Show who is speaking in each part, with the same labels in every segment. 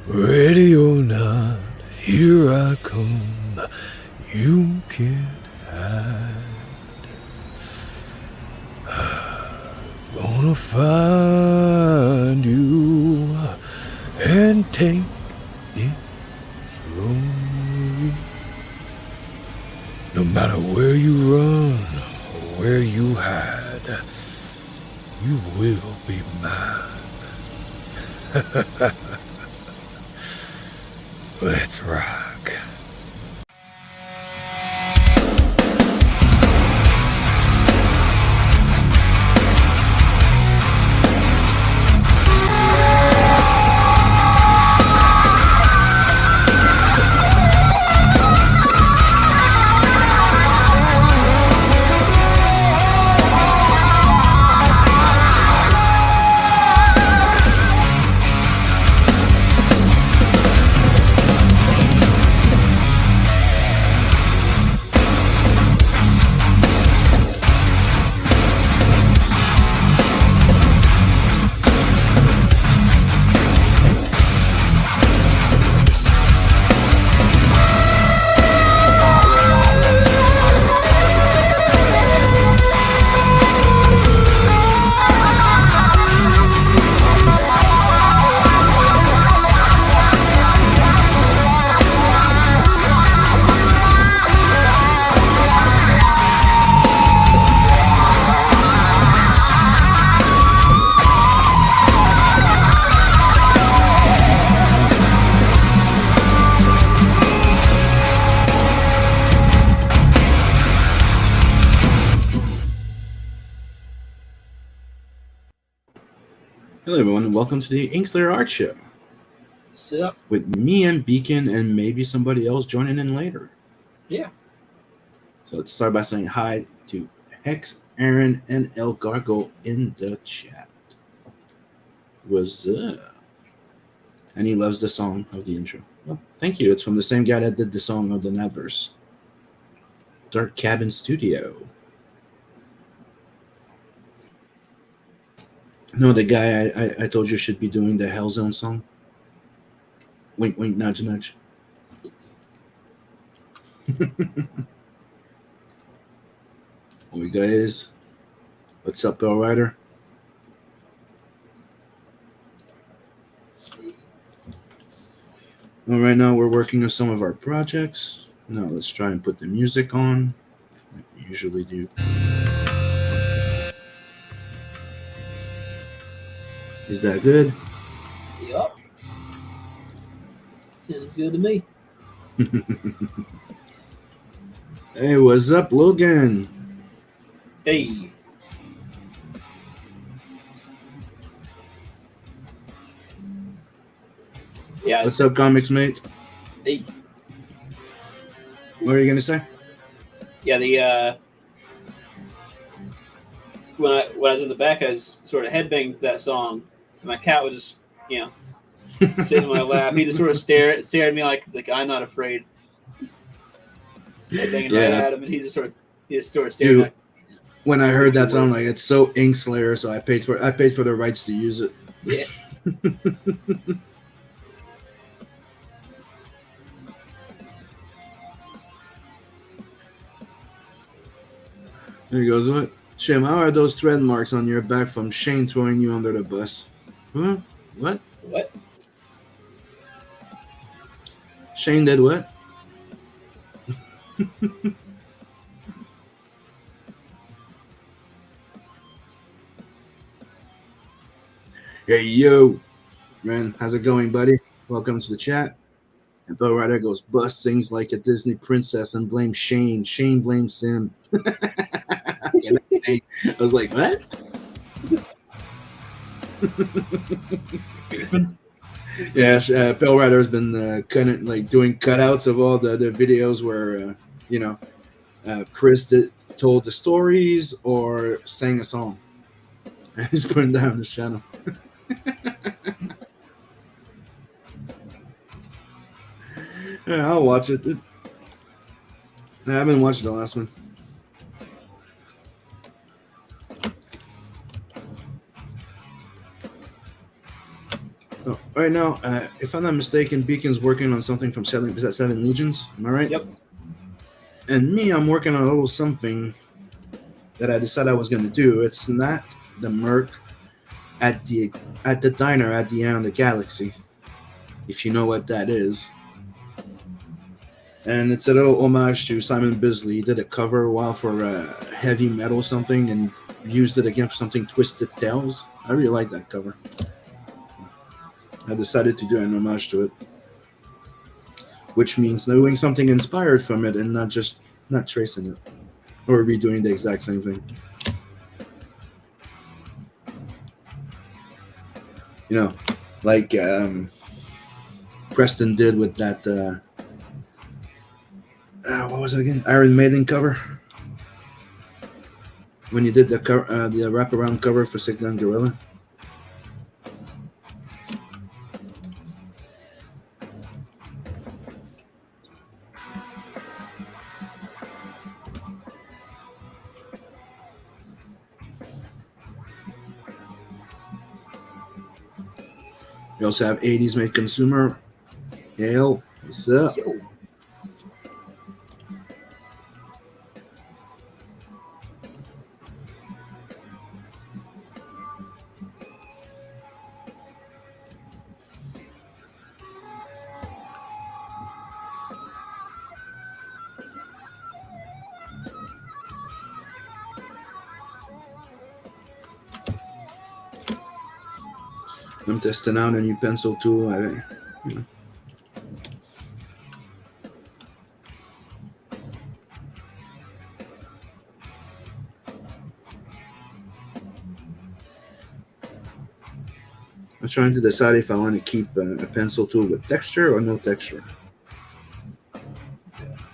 Speaker 1: Ready or not, here I come. You can't hide. Gonna find you and take it slowly. No matter where you run or where you hide, you will be mine. Let's rock.
Speaker 2: Hello, everyone, and welcome to the Inkslayer Artshow
Speaker 3: What's up?
Speaker 2: with me and Beacon and maybe somebody else joining in later.
Speaker 3: Yeah.
Speaker 2: So let's start by saying hi to Hex, Aaron, and El Gargo in the chat. What's up? And he loves the song of the intro. Well, thank you. It's from the same guy that did the song of the Nadverse. Dark Cabin Studio. No, the guy I told you should be doing the Hellzone song. Wink, wink, nudge, nudge. What guys? What's up, Bell Rider? Well, right now we're working on some of our projects. Now let's try and put the music on, like we usually do. Is that good?
Speaker 3: Yup. Sounds good to me.
Speaker 2: Hey, what's up, Logan?
Speaker 3: Hey. Yeah.
Speaker 2: What's up, comics mate?
Speaker 3: Hey.
Speaker 2: What are you gonna say?
Speaker 3: Yeah. The when I was in the back, I was sort of headbanging to that song, and my cat was just sitting in my lap. He just sort of stared at me like I'm not afraid. Headbanging right at him, and he just sort of stared. Like,
Speaker 2: when I heard that song, like it's so Inkslayer, so I paid for the rights to use it.
Speaker 3: Yeah.
Speaker 2: There he goes. What? Shim, how are those thread marks on your back from Shane throwing you under the bus? Huh? What?
Speaker 3: What?
Speaker 2: Shane did what? Hey, yo. Man, how's it going, buddy? Welcome to the chat. And Bill Ryder goes, Bus sings like a Disney princess and blames Shane. Shane blames Sim. I was like, what? Yeah, Bill Ryder's been doing cutouts of all the videos where, Chris told the stories or sang a song. And he's putting down on his channel. Yeah, I'll watch it. I haven't watched the last one. Oh, right now, if I'm not mistaken, Beacon's working on something from Seven Legions. Am I right?
Speaker 3: Yep.
Speaker 2: And me, I'm working on a little something that I decided I was going to do. It's not the Merc at the diner at the end of the galaxy, if you know what that is. And it's a little homage to Simon Bisley. He did a cover a while for Heavy Metal something and used it again for something Twisted Tales. I really like that cover. I decided to do an homage to it, which means doing something inspired from it and not tracing it or redoing the exact same thing. You know, like Preston did with that. What was it again? Iron Maiden cover. When you did the wraparound cover for Sick Gun Gorilla. We also have 80s made consumer. Hail, what's up?
Speaker 3: Yo.
Speaker 2: I'm testing out a new pencil tool. You know. I'm trying to decide if I want to keep a pencil tool with texture or no texture.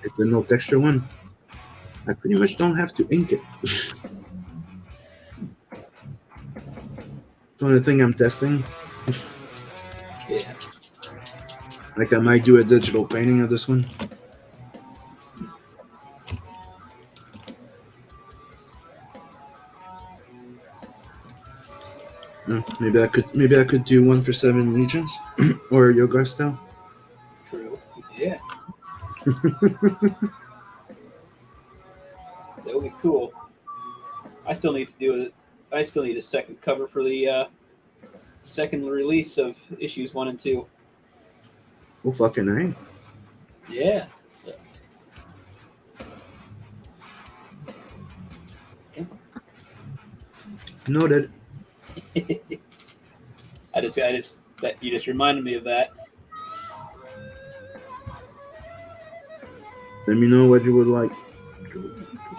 Speaker 2: If the no texture one, I pretty much don't have to ink it. The only thing I'm testing.
Speaker 3: Yeah.
Speaker 2: Like I might do a digital painting of this one. Maybe I could do one for Seven Legions or Yoga style.
Speaker 3: True. Yeah. That would be cool. I still need to do it. I still need a second cover for the second release of issues 1 and 2.
Speaker 2: Oh fucking A.
Speaker 3: Yeah. So.
Speaker 2: Noted.
Speaker 3: I just that you just reminded me of that.
Speaker 2: Let me know what you would like.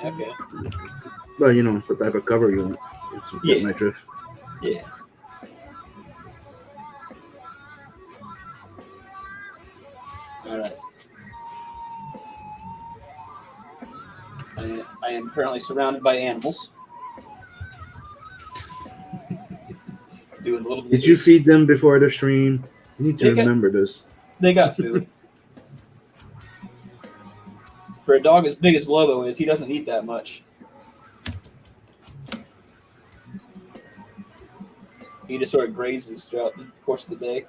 Speaker 3: Okay.
Speaker 2: Well, you know, what type of cover you want. It's
Speaker 3: Yeah.
Speaker 2: my drift.
Speaker 3: Yeah. All right. I am currently surrounded by animals. Doing a little bit.
Speaker 2: Did you feed them before the stream? You need to remember this.
Speaker 3: They got food. For a dog as big as Lobo is, he doesn't eat that much. He just sort of grazes throughout the course of the day.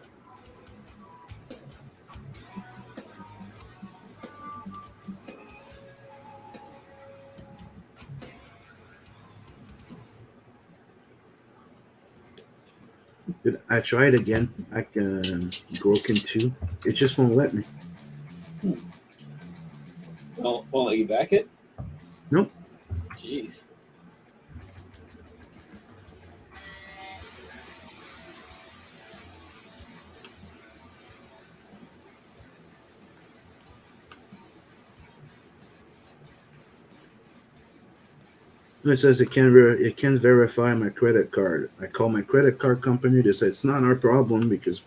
Speaker 2: I tried again. I can broken 2. It just won't let me.
Speaker 3: Won't let you back it?
Speaker 2: Nope.
Speaker 3: Jeez.
Speaker 2: It says it can't verify my credit card. I call my credit card company. They say it's not our problem because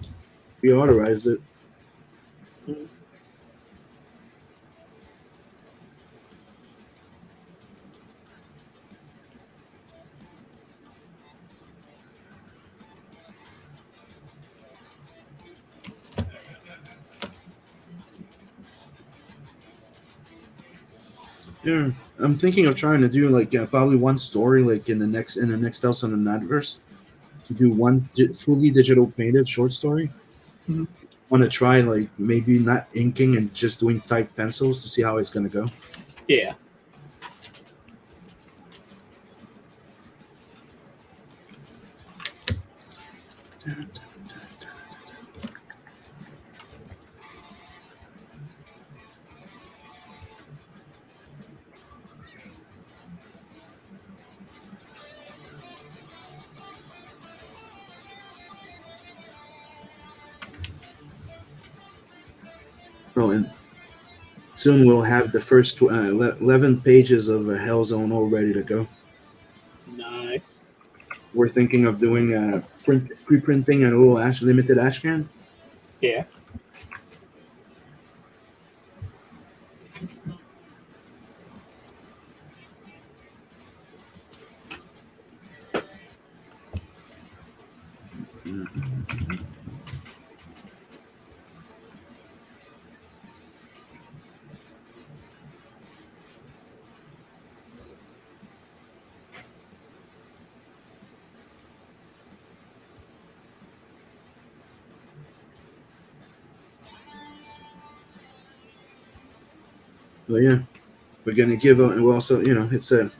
Speaker 2: we authorized it. Yeah, I'm thinking of trying to do like probably one story like in the next Tales from the Nightverse. to do one fully digital painted short story.
Speaker 3: Mhm.
Speaker 2: Want to try like maybe not inking and just doing typed pencils to see how it's gonna go.
Speaker 3: Yeah.
Speaker 2: Oh, and soon we'll have the first 11 pages of Hell Zone all ready to go.
Speaker 3: Nice.
Speaker 2: We're thinking of doing pre-printing a little limited ashcan.
Speaker 3: Yeah.
Speaker 2: But yeah, we're gonna give and we'll also it's a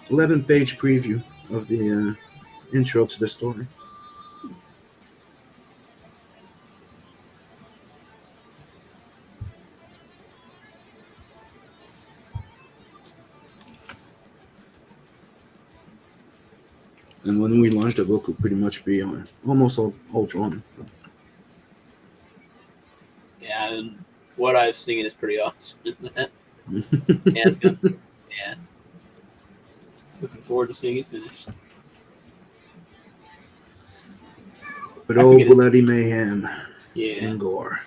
Speaker 2: 11-page preview of the intro to the story. And when we launch the book, will pretty much be almost all drawn.
Speaker 3: Yeah, and what I've seen is pretty awesome. Yeah, it's gonna. Yeah. Looking forward to seeing it finished.
Speaker 2: But
Speaker 3: I
Speaker 2: all
Speaker 3: forget his-
Speaker 2: bloody mayhem
Speaker 3: Yeah.
Speaker 2: and gore.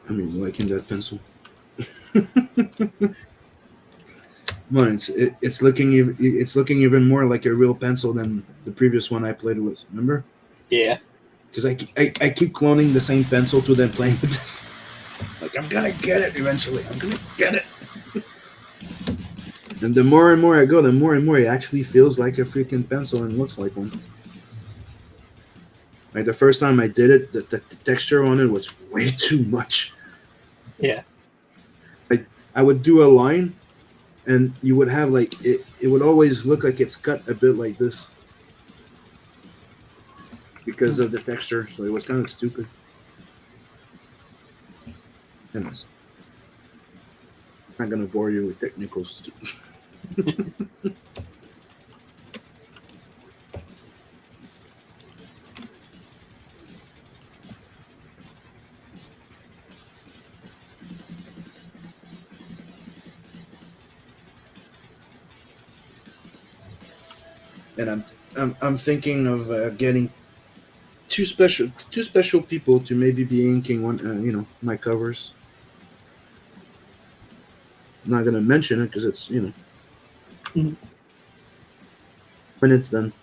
Speaker 2: I mean, liking that pencil. Well, it's looking even more like a real pencil than the previous one I played with. Remember?
Speaker 3: Yeah.
Speaker 2: Because I keep cloning the same pencil to then playing with this. Like I'm gonna get it eventually. I'm gonna get it. And the more and more I go, the more and more it actually feels like a freaking pencil and looks like one. Like the first time I did it, the texture on it was way too much.
Speaker 3: Yeah.
Speaker 2: I would do a line, and you would have like it would always look like it's cut a bit like this because of the texture. So it was kind of stupid. Anyways, I'm not gonna bore you with technical stuff. And I'm thinking of getting two special people to maybe be inking one my covers. I'm not gonna mention it because it's
Speaker 3: Mhm.
Speaker 2: when it's done.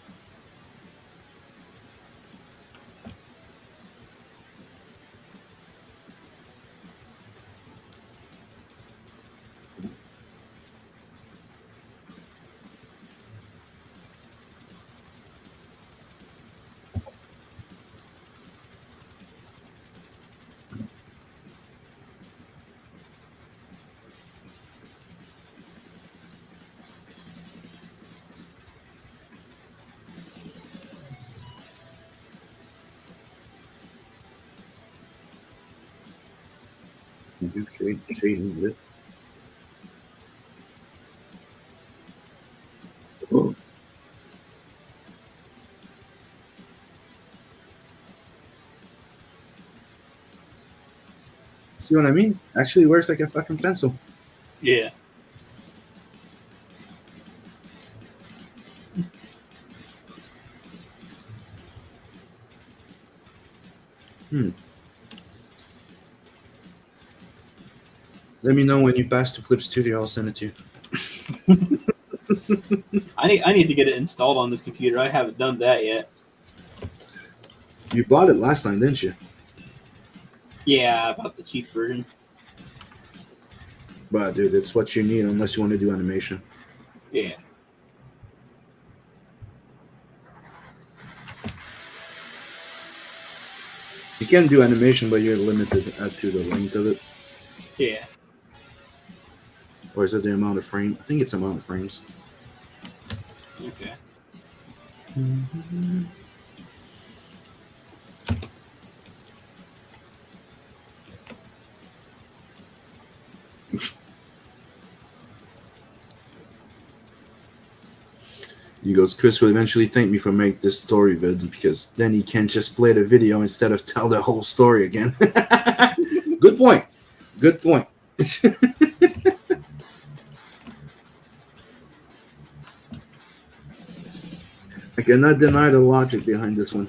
Speaker 2: You shading with. Oh. See what I mean? Actually works like a fucking pencil.
Speaker 3: Yeah.
Speaker 2: Let me know when you pass to Clip Studio. I'll send it to you.
Speaker 3: I need to get it installed on this computer. I haven't done that yet.
Speaker 2: You bought it last time, didn't you?
Speaker 3: Yeah, about the cheap version.
Speaker 2: But dude, it's what you need unless you want to do animation.
Speaker 3: Yeah.
Speaker 2: You can do animation, but you're limited to the length of it.
Speaker 3: Yeah.
Speaker 2: Or is it the amount of frames? I think it's amount of frames.
Speaker 3: Okay.
Speaker 2: He goes, Chris will eventually thank me for making this story vid because then he can't just play the video instead of tell the whole story again. Good point. Good point. I cannot deny the logic behind this one.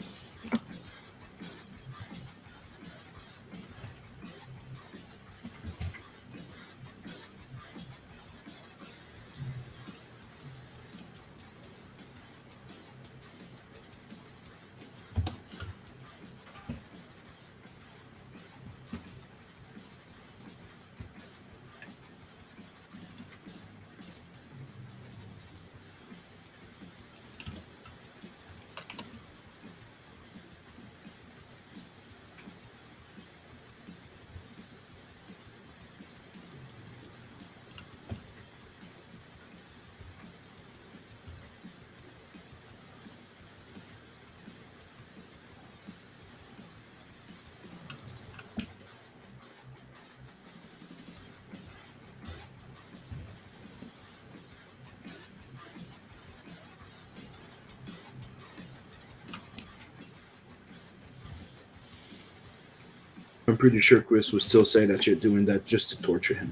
Speaker 2: I'm pretty sure Chris would still say that you're doing that just to torture him.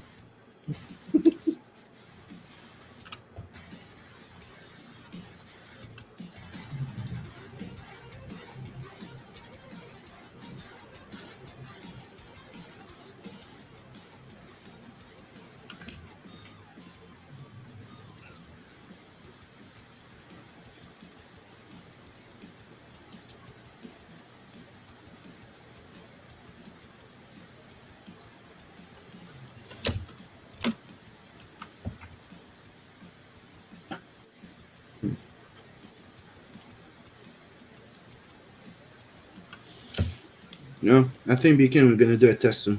Speaker 2: No, I think we're gonna do a test soon.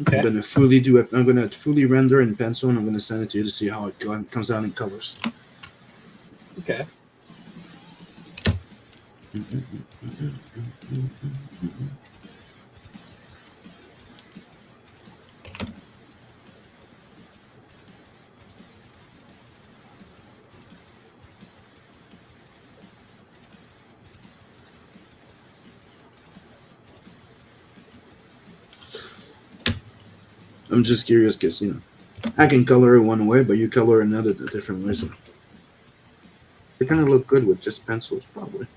Speaker 3: Okay.
Speaker 2: I'm gonna fully do it. I'm gonna fully render in pencil, and I'm gonna send it to you to see how it comes out in colors.
Speaker 3: Okay.
Speaker 2: I'm just curious because I can color it one way, but you color another a different way. So they kind of look good with just pencils, probably.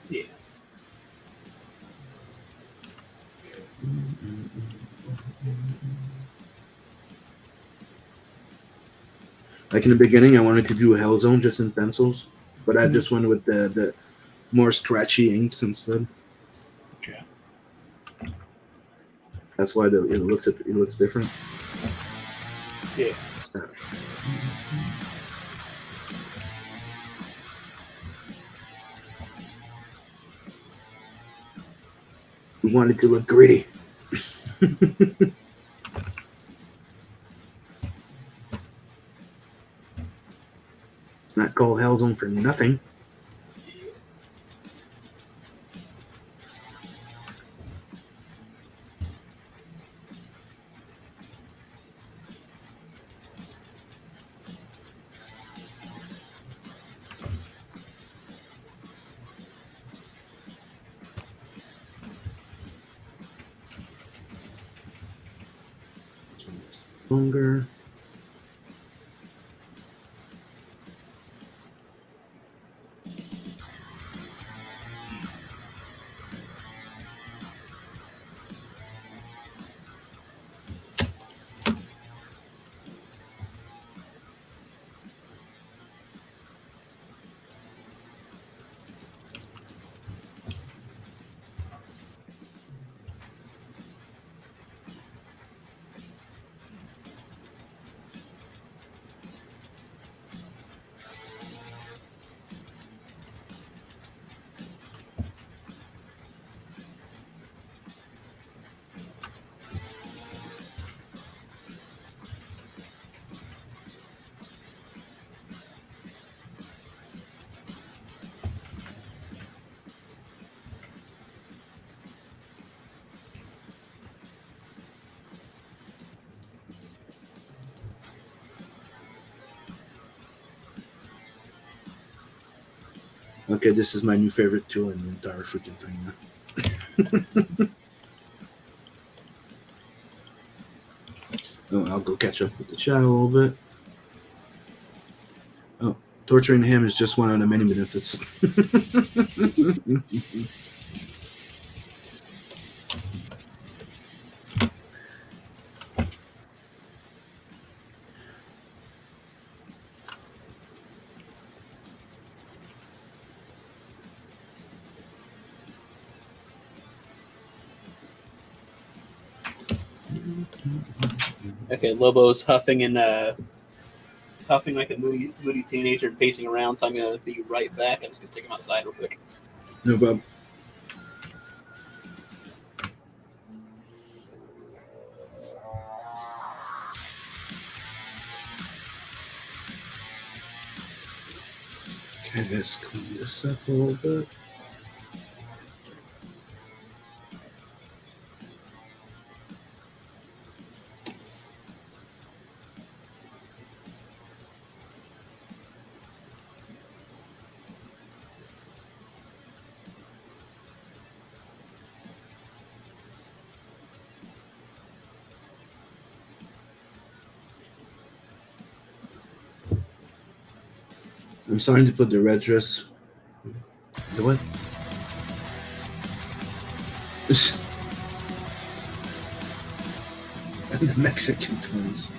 Speaker 3: Yeah.
Speaker 2: Like in the beginning, I wanted to do a Hell Zone just in pencils, but I just went with the more scratchy inks instead.
Speaker 3: Okay.
Speaker 2: That's why it looks different.
Speaker 3: Yeah.
Speaker 2: We wanted to look gritty. It's not called Hell Zone for nothing. longer. Okay, this is my new favorite tool in the entire freaking thing. Oh, I'll go catch up with the chat a little bit. Oh, torturing him is just one of the many benefits.
Speaker 3: Okay, Lobo's huffing and huffing like a moody teenager and pacing around, so I'm gonna be right back. I'm just gonna take him outside real quick.
Speaker 2: No problem. Okay, let's clean this up a little bit. I'm starting to put the red dress. The what? And the Mexican twins.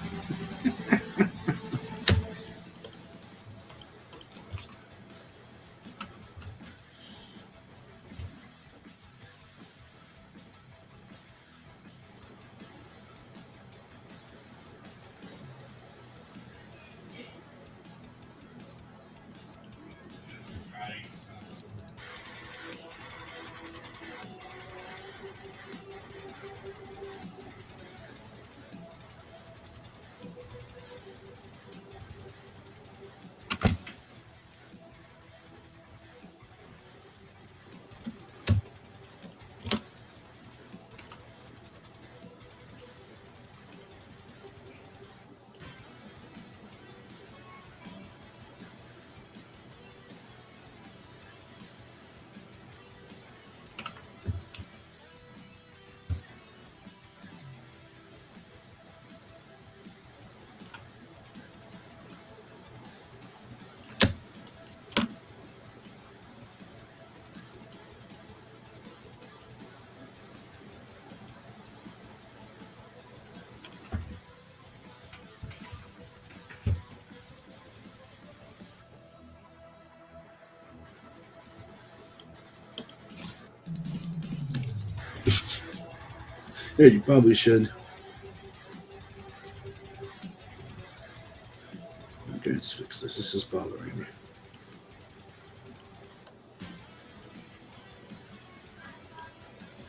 Speaker 2: Yeah, you probably should. Okay, let's fix this. This is bothering me.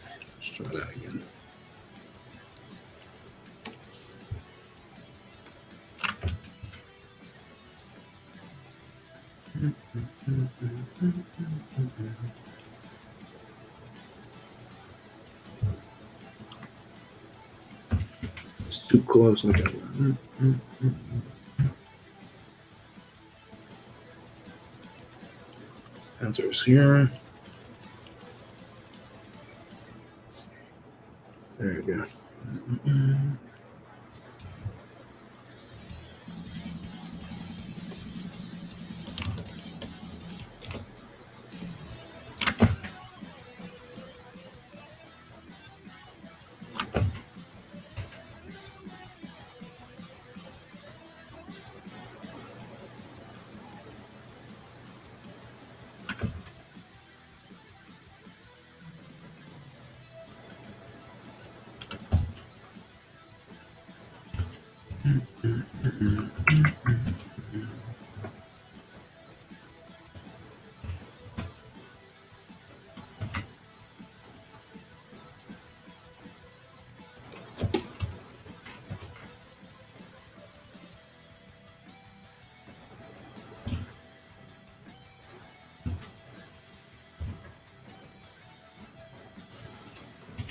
Speaker 2: Let's try that again. It's too close. Like enters here. There you go.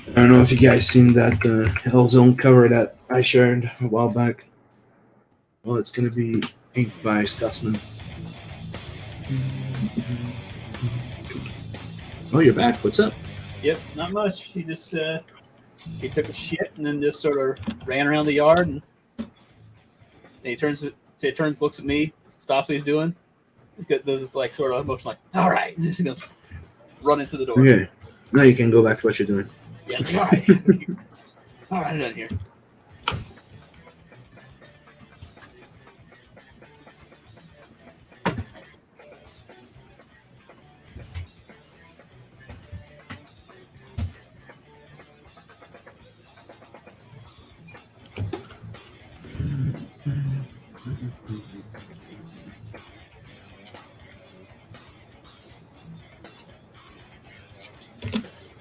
Speaker 2: I don't know if you guys seen that Hell Zone cover that I shared a while back. Well, it's gonna be inked by Scotsman. Oh, you're back. What's up?
Speaker 3: Yep, not much. He just he took a shit and then just sort of ran around the yard and he turns, looks at me, stops what he's doing. He's got this like sort of emotion, like, all right, he's gonna run into the door.
Speaker 2: Okay, now you can go back to what you're doing.
Speaker 3: Yeah, all right, all right, I'm done here.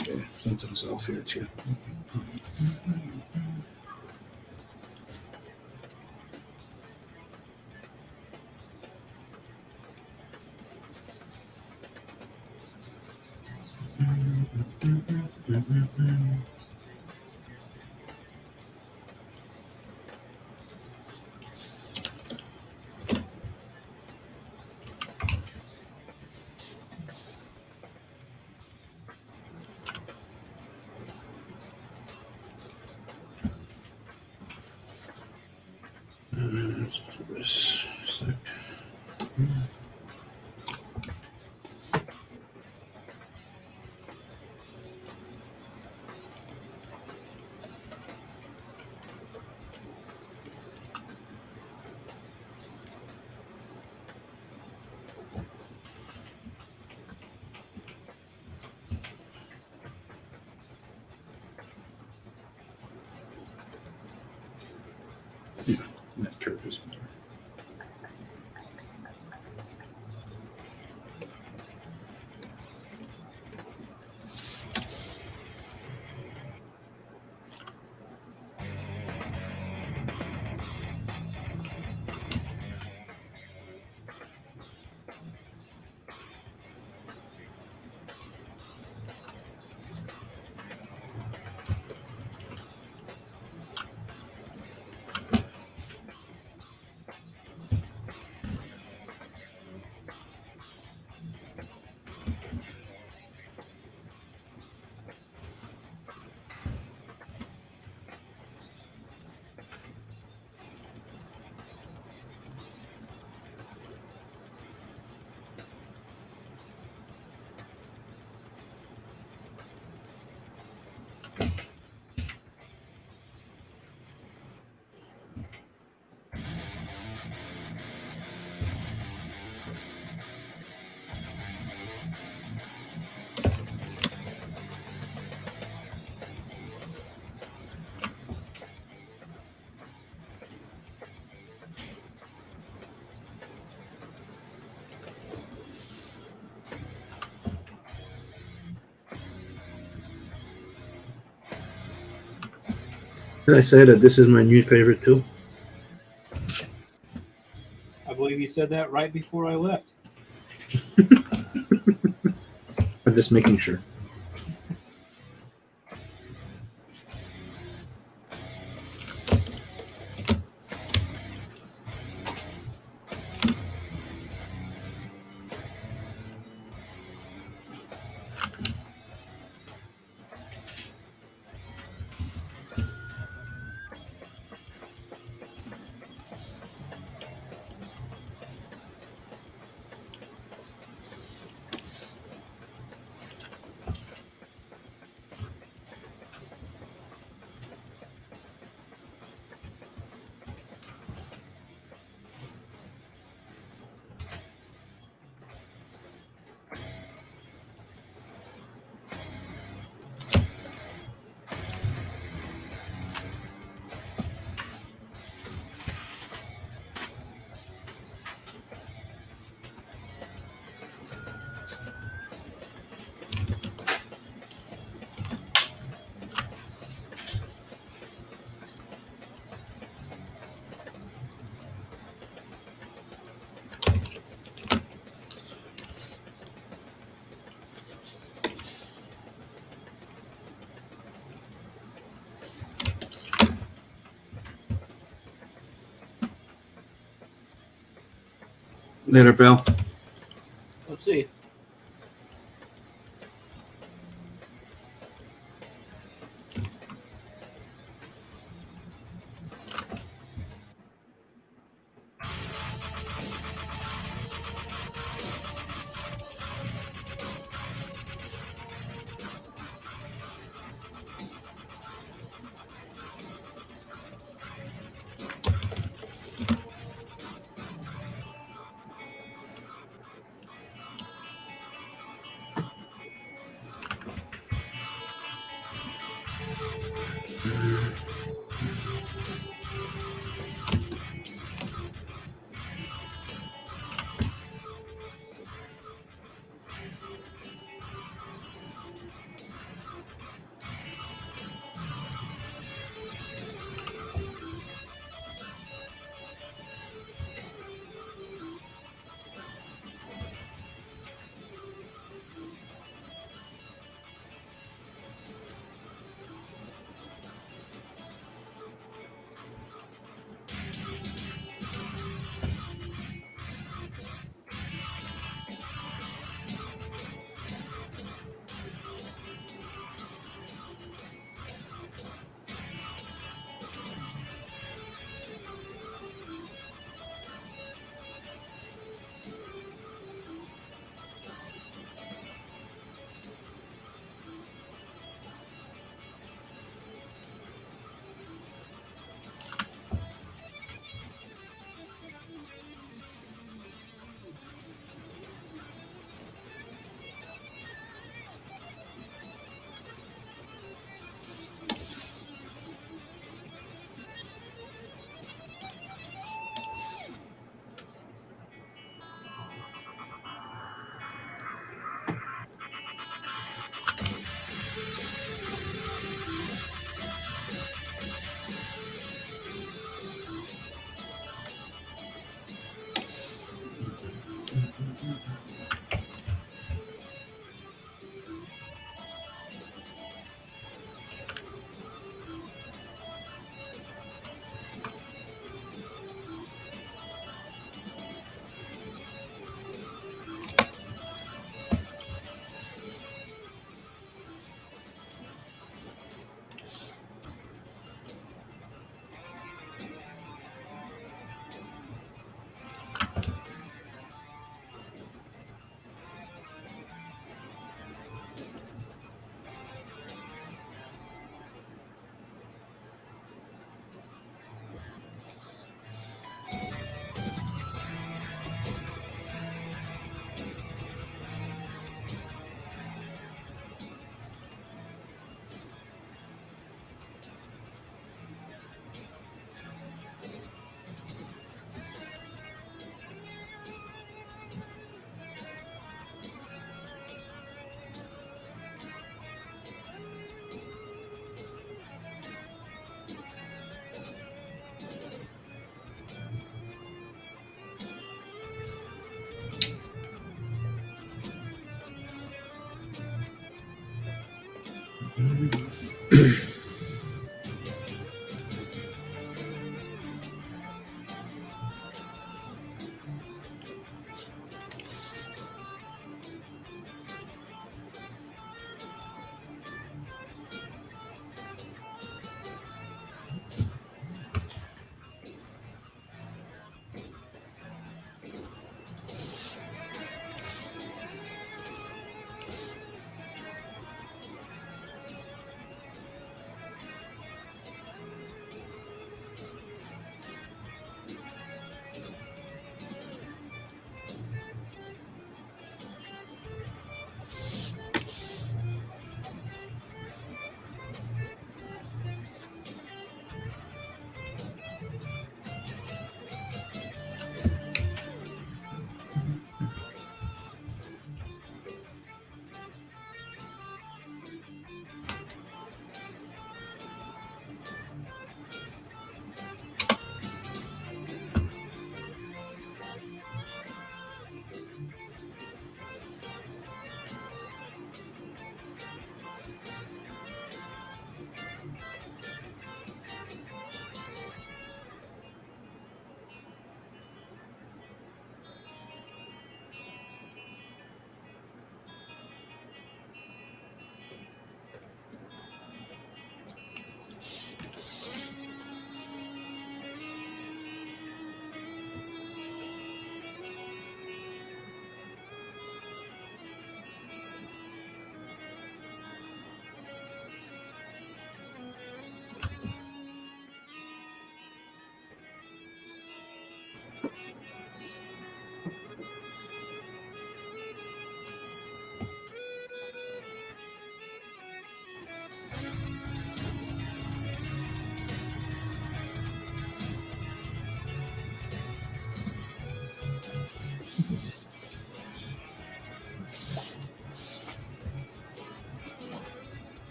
Speaker 2: Okay, something's off here too. Yeah, that curve is better. Did I say that this is my new favorite too?
Speaker 3: I believe you said that right before I left.
Speaker 2: I'm just making sure. Later, Bill.
Speaker 3: Let's see.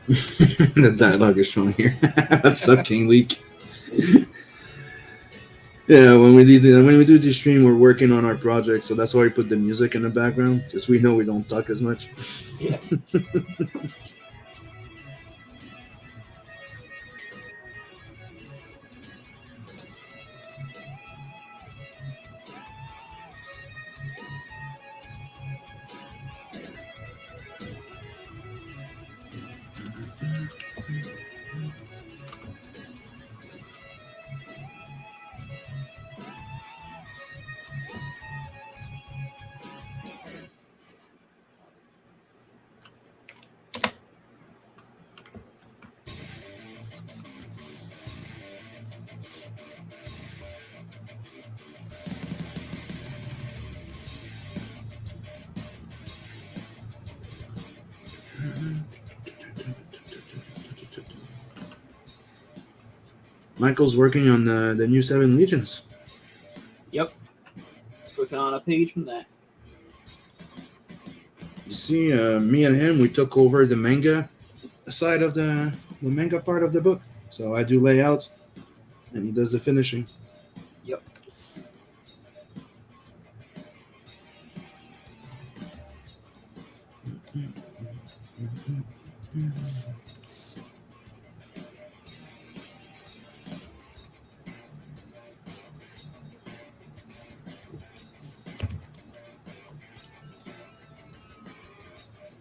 Speaker 2: The dialogue is shown here. That's a King Leak. Yeah, when we do the stream, we're working on our project, so that's why we put the music in the background, because we know we don't talk as much.
Speaker 3: Yeah.
Speaker 2: Michael's working on the new Seven Legions.
Speaker 3: Yep. Working on a page from that.
Speaker 2: You see, me and him, we took over the manga side of the manga part of the book. So I do layouts, and he does the finishing.
Speaker 3: Yep.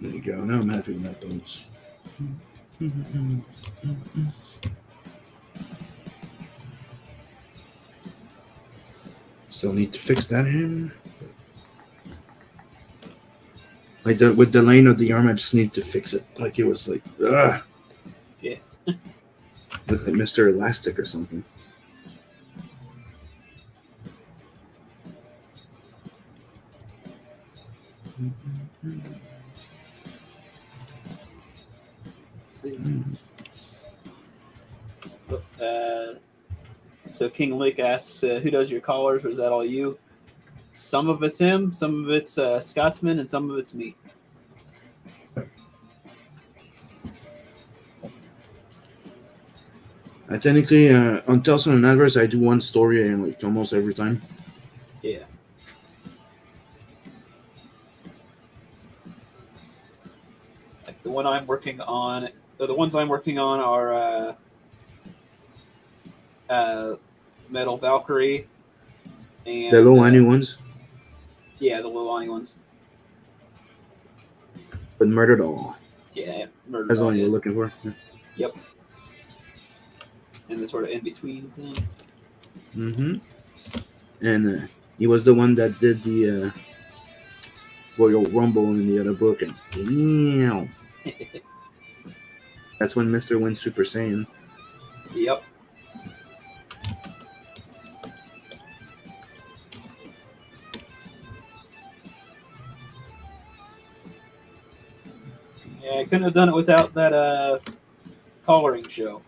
Speaker 2: There you go. Now I'm happy with that bonus. Still need to fix that hand. Like with the line of the arm, I just need to fix it. Like it was like, ugh.
Speaker 3: Yeah.
Speaker 2: Look like Mr. Elastic or something.
Speaker 3: Let's see. So King Lick asks, who does your colors, or is that all you? Some of it's him, some of it's Scotsman, and some of it's me.
Speaker 2: I technically, on Telson and Adverse, I do one story like almost every time.
Speaker 3: Yeah. Like the one I'm working on, so the ones I'm working on are Metal Valkyrie and
Speaker 2: The low lining ones,
Speaker 3: yeah, the low lining ones.
Speaker 2: but murdered all.
Speaker 3: Yeah, Murder
Speaker 2: That's all
Speaker 3: Dog,
Speaker 2: you were
Speaker 3: yeah.
Speaker 2: looking for. Yeah.
Speaker 3: Yep. And the sort of in between thing.
Speaker 2: And he was the one that did the Royal Rumble in the other book, and that's when Mr. went Super Saiyan.
Speaker 3: Yep. Yeah, I couldn't have done it without that coloring show.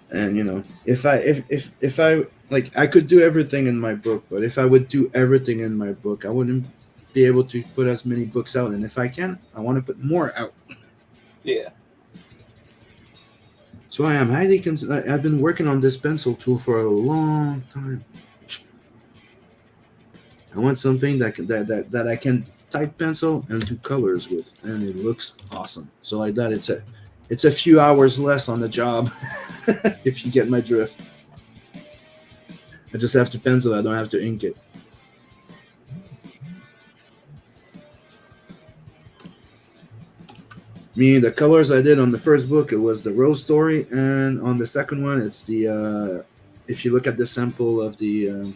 Speaker 2: And you know, if I like, I could do everything in my book, but if I would do everything in my book, I wouldn't be able to put as many books out. And if I can, I want to put more out.
Speaker 3: Yeah.
Speaker 2: So I am highly I've been working on this pencil tool for a long time. I want something that I can type pencil and do colors with, and it looks awesome. So like that, it's a few hours less on the job. If you get my drift, I just have to pencil. I don't have to ink it. Me, the colors I did on the first book, it was the Rose story, and on the second one, it's the if you look at the sample of the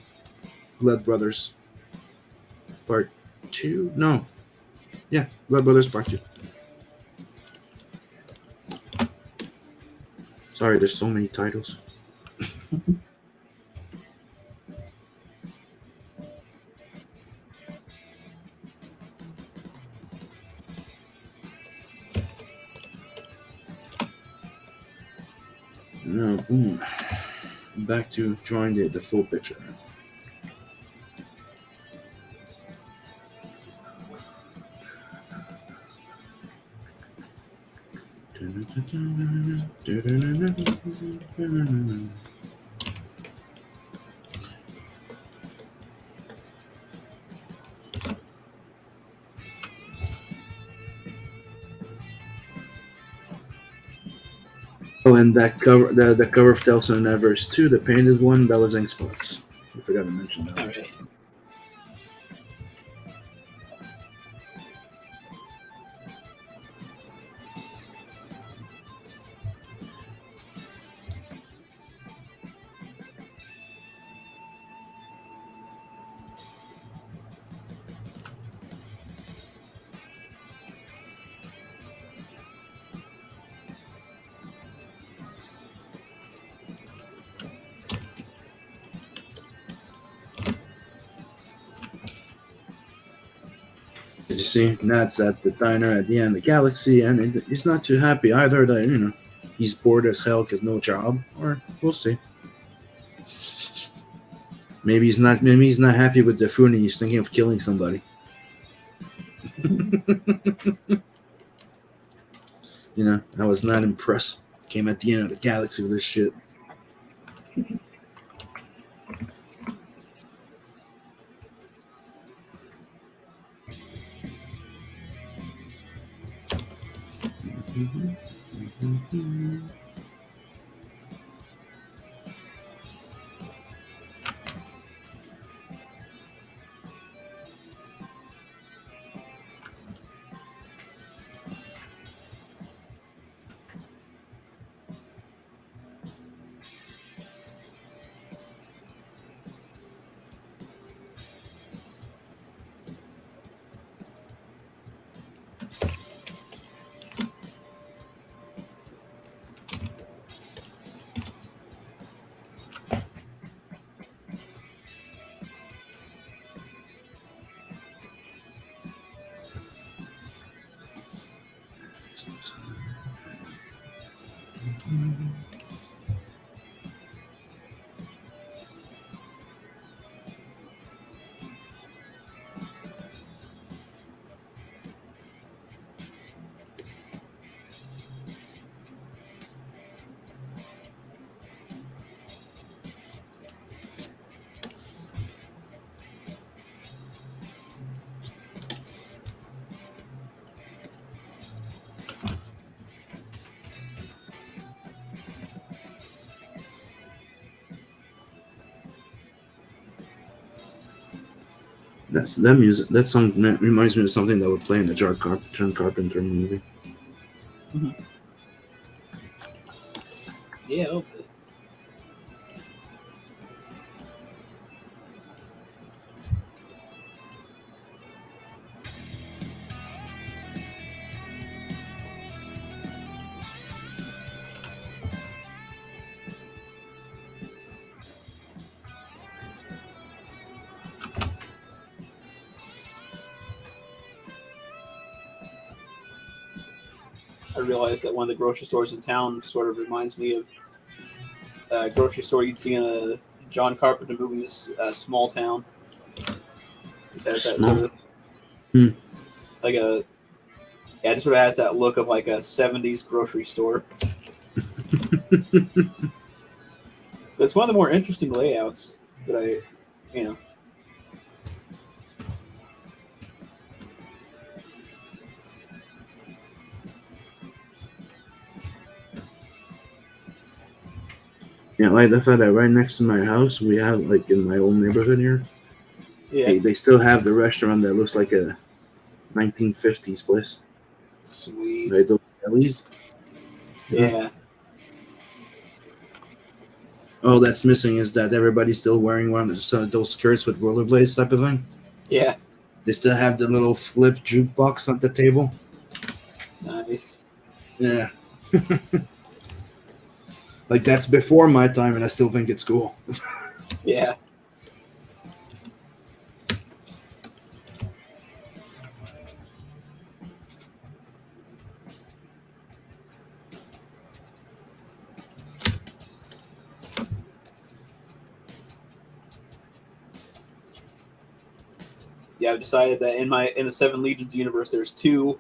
Speaker 2: Blood Brothers Part 2, no, yeah, Blood Brothers Part 2. Sorry, there's so many titles. Now, boom, back to drawing the full picture. Oh, and that cover, the cover of Tales of Nevers 2, the painted one, that was Ink Spots. I forgot to mention that.
Speaker 3: All right.
Speaker 2: Did you see? Nat's at the diner at the end of the galaxy, and he's not too happy either. That he's bored as hell because no job. Or we'll see. Maybe he's not. Maybe he's not happy with the food, and he's thinking of killing somebody. I was not impressed. Came at the end of the galaxy with this shit. That music. That song reminds me of something that would play in the John Carpenter movie.
Speaker 3: Mm-hmm. Yeah. Okay. I realized that one of the grocery stores in town sort of reminds me of a grocery store you'd see in a John Carpenter movies, Small Town. It has that sort of like a it sort of has that look of like a 70s grocery store. But it's one of the more interesting layouts that I.
Speaker 2: Yeah, like the fact that right next to my house, we have, like, in my old neighborhood here,
Speaker 3: Yeah.
Speaker 2: they still have the restaurant that looks like a 1950s place.
Speaker 3: Sweet.
Speaker 2: Like those delis.
Speaker 3: Yeah.
Speaker 2: All that's missing is that everybody's still wearing one of those skirts with rollerblades type of thing.
Speaker 3: Yeah.
Speaker 2: They still have the little flip jukebox on the table.
Speaker 3: Nice.
Speaker 2: Yeah. Like, that's before my time, and I still think it's cool.
Speaker 3: Yeah. Yeah, I've decided that in the Seven Legions universe, there's two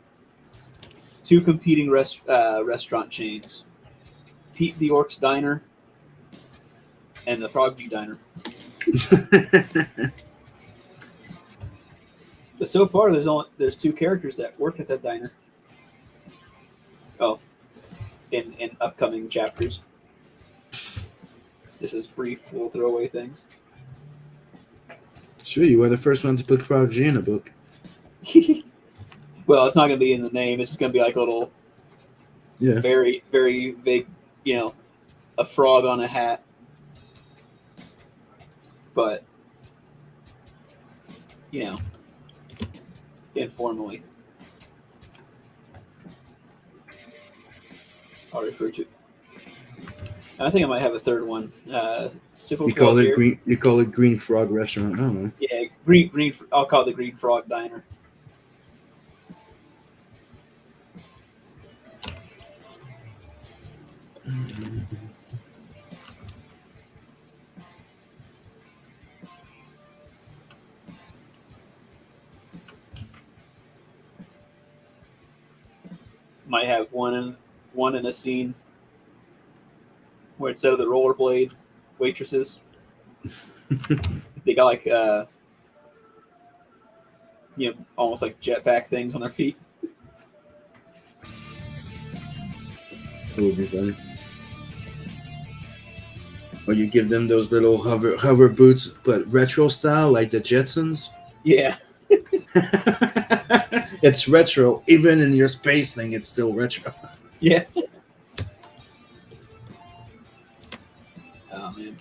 Speaker 3: two competing restaurant chains: Pete the Orc's Diner and the Frog G Diner. But so far, there's two characters that work at that diner. Oh, in upcoming chapters. This is brief. We'll throw away things.
Speaker 2: Sure, you were the first one to put Frog G in a book.
Speaker 3: Well, it's not going to be in the name. It's just going to be like a little, very, very vague, a frog on a hat. But, informally, I'll refer to it. I think I might have a third one.
Speaker 2: You call it green. You call it Green Frog Restaurant. I don't know.
Speaker 3: Yeah, green. I'll call it the Green Frog Diner. Might have one in a scene where instead of the rollerblade waitresses, they got like almost like jetpack things on their feet.
Speaker 2: That would be funny. Or you give them those little hover boots, but retro style, like the Jetsons.
Speaker 3: Yeah.
Speaker 2: It's retro. Even in your space thing, it's still retro.
Speaker 3: Yeah. Oh man.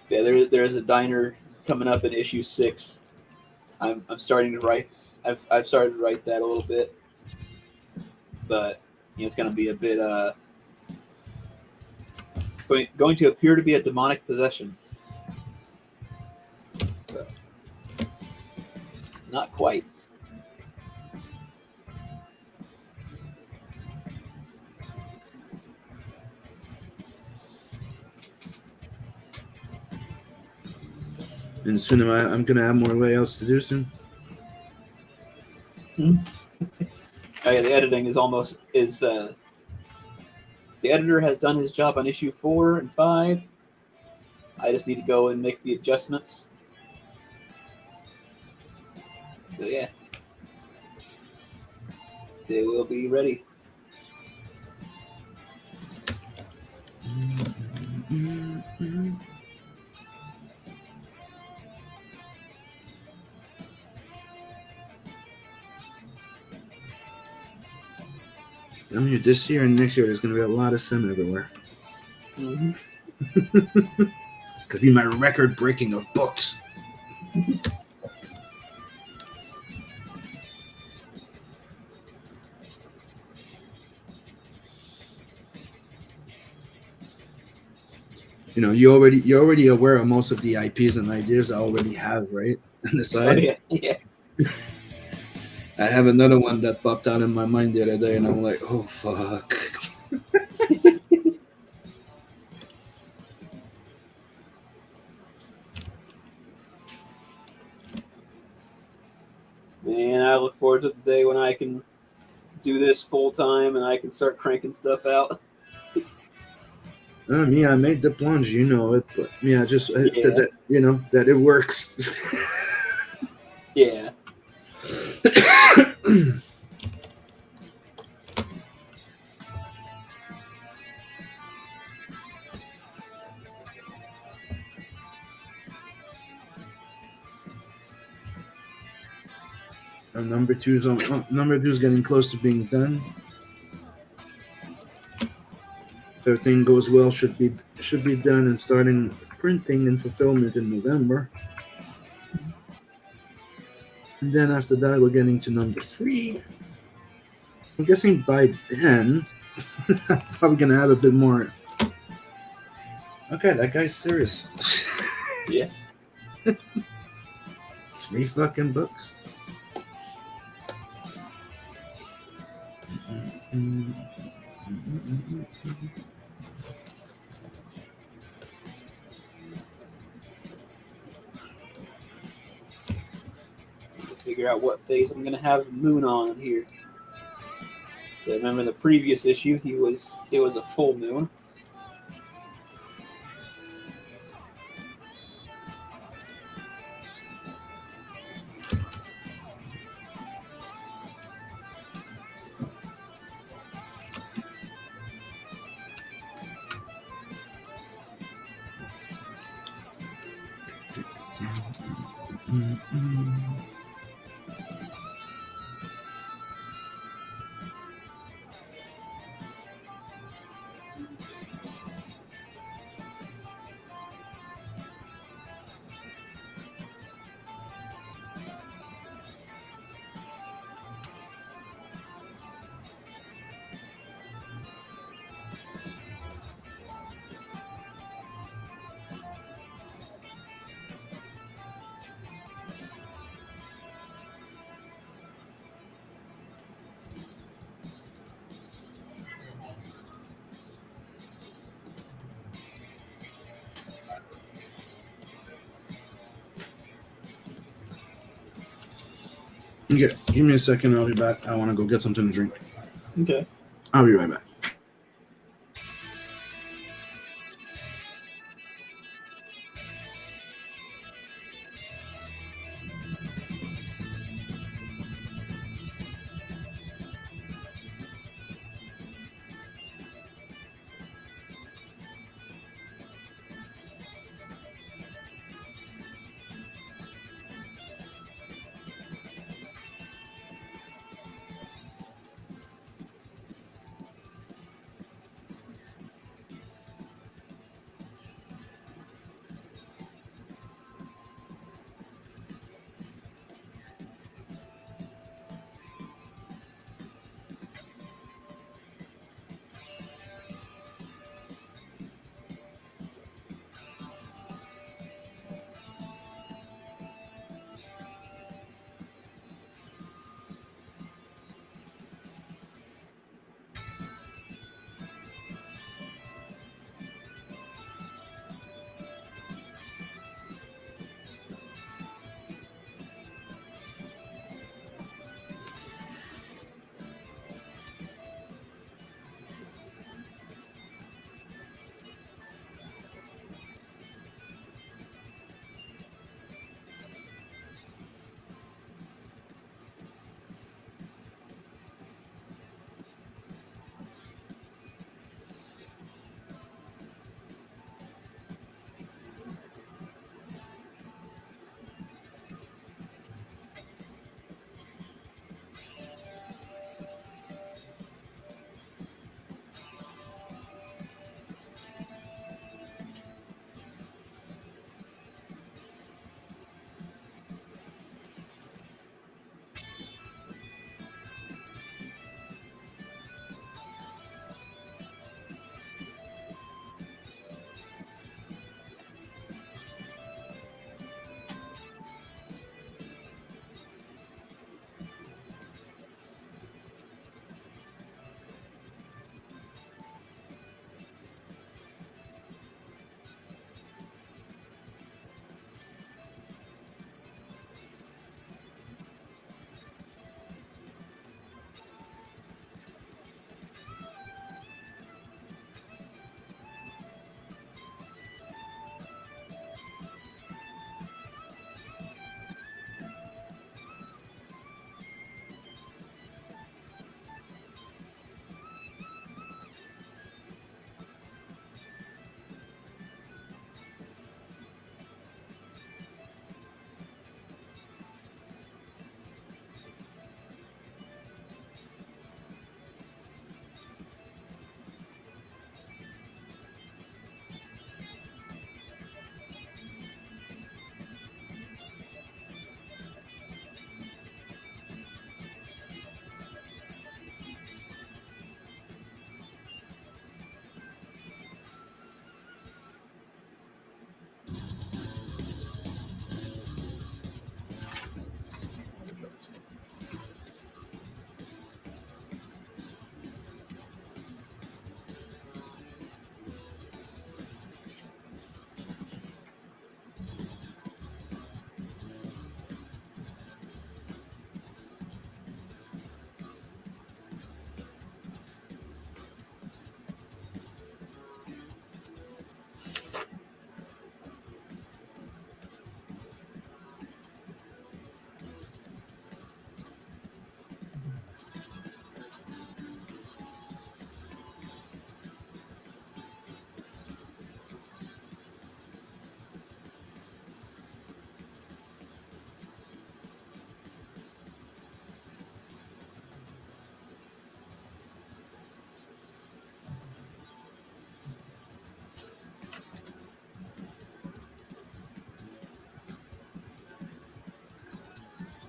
Speaker 3: Yeah, there is a diner coming up in issue 6. I'm starting to write. I've started to write that a little bit, but it's going to be a bit. It's going to appear to be a demonic possession. But not quite.
Speaker 2: And soon I'm going to have more layouts to do soon.
Speaker 3: Oh yeah, the editing is the editor has done his job on issue 4 and 5. I just need to go and make the adjustments. But yeah, they will be ready.
Speaker 2: I mean, this year and next year, there's going to be a lot of Sim everywhere.
Speaker 3: Mm-hmm.
Speaker 2: Could be my record breaking of books. You're already aware of most of the IPs and ideas I already have, right? On the side.
Speaker 3: Oh, yeah.
Speaker 2: I have another one that popped out in my mind the other day, and I'm like, oh fuck.
Speaker 3: Man, I look forward to the day when I can do this full time and I can start cranking stuff out.
Speaker 2: I made the plunge, it, but that it works.
Speaker 3: Yeah.
Speaker 2: Number two is getting close to being done. If everything goes well, should be done and starting printing and fulfillment in November. And then after that, we're getting to number 3. I'm guessing by then, I'm probably gonna have a bit more. Okay, that guy's serious.
Speaker 3: Yeah.
Speaker 2: 3 fucking books.
Speaker 3: Figure out what phase I'm gonna have the moon on here. So remember the previous issue, it was a full moon.
Speaker 2: Okay, give me a second. I'll be back. I want to go get something to drink.
Speaker 3: Okay.
Speaker 2: I'll be right back.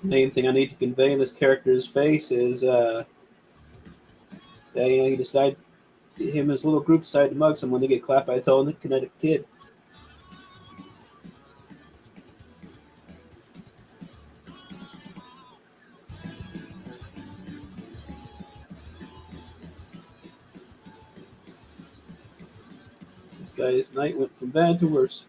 Speaker 3: Main thing I need to convey in this character's face is that he decides him and his little group decide to mug someone. They get clapped by a telekinetic kid. This guy's night went from bad to worse.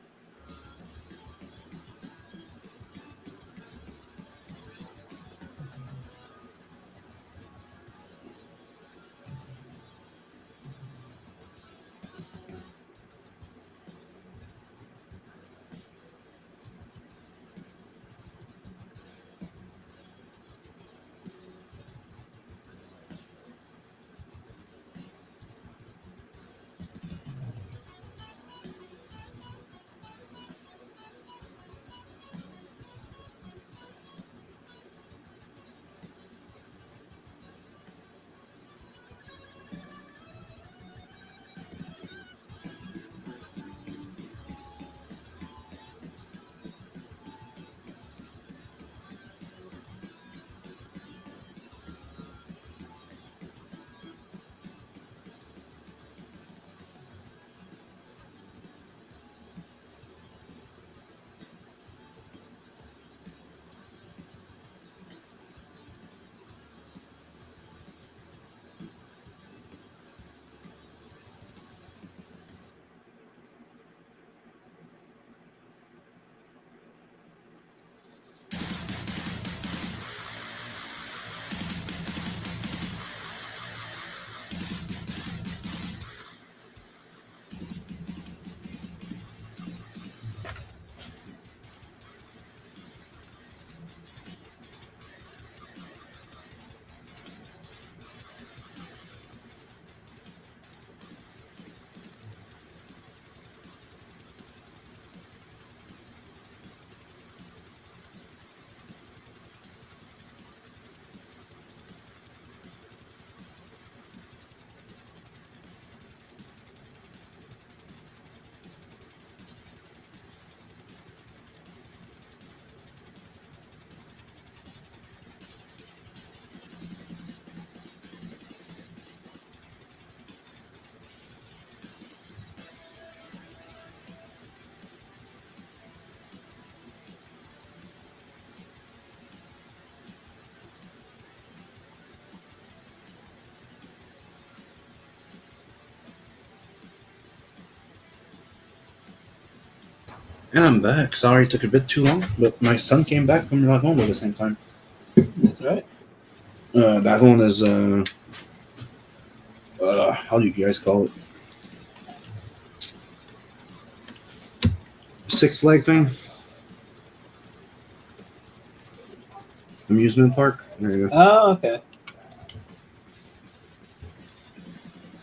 Speaker 2: And I'm back. Sorry it took a bit too long, but my son came back from Lagon at the same time.
Speaker 3: That's right.
Speaker 2: That one is how do you guys call it? Six Flag thing? Amusement park? There you go.
Speaker 3: Oh, okay.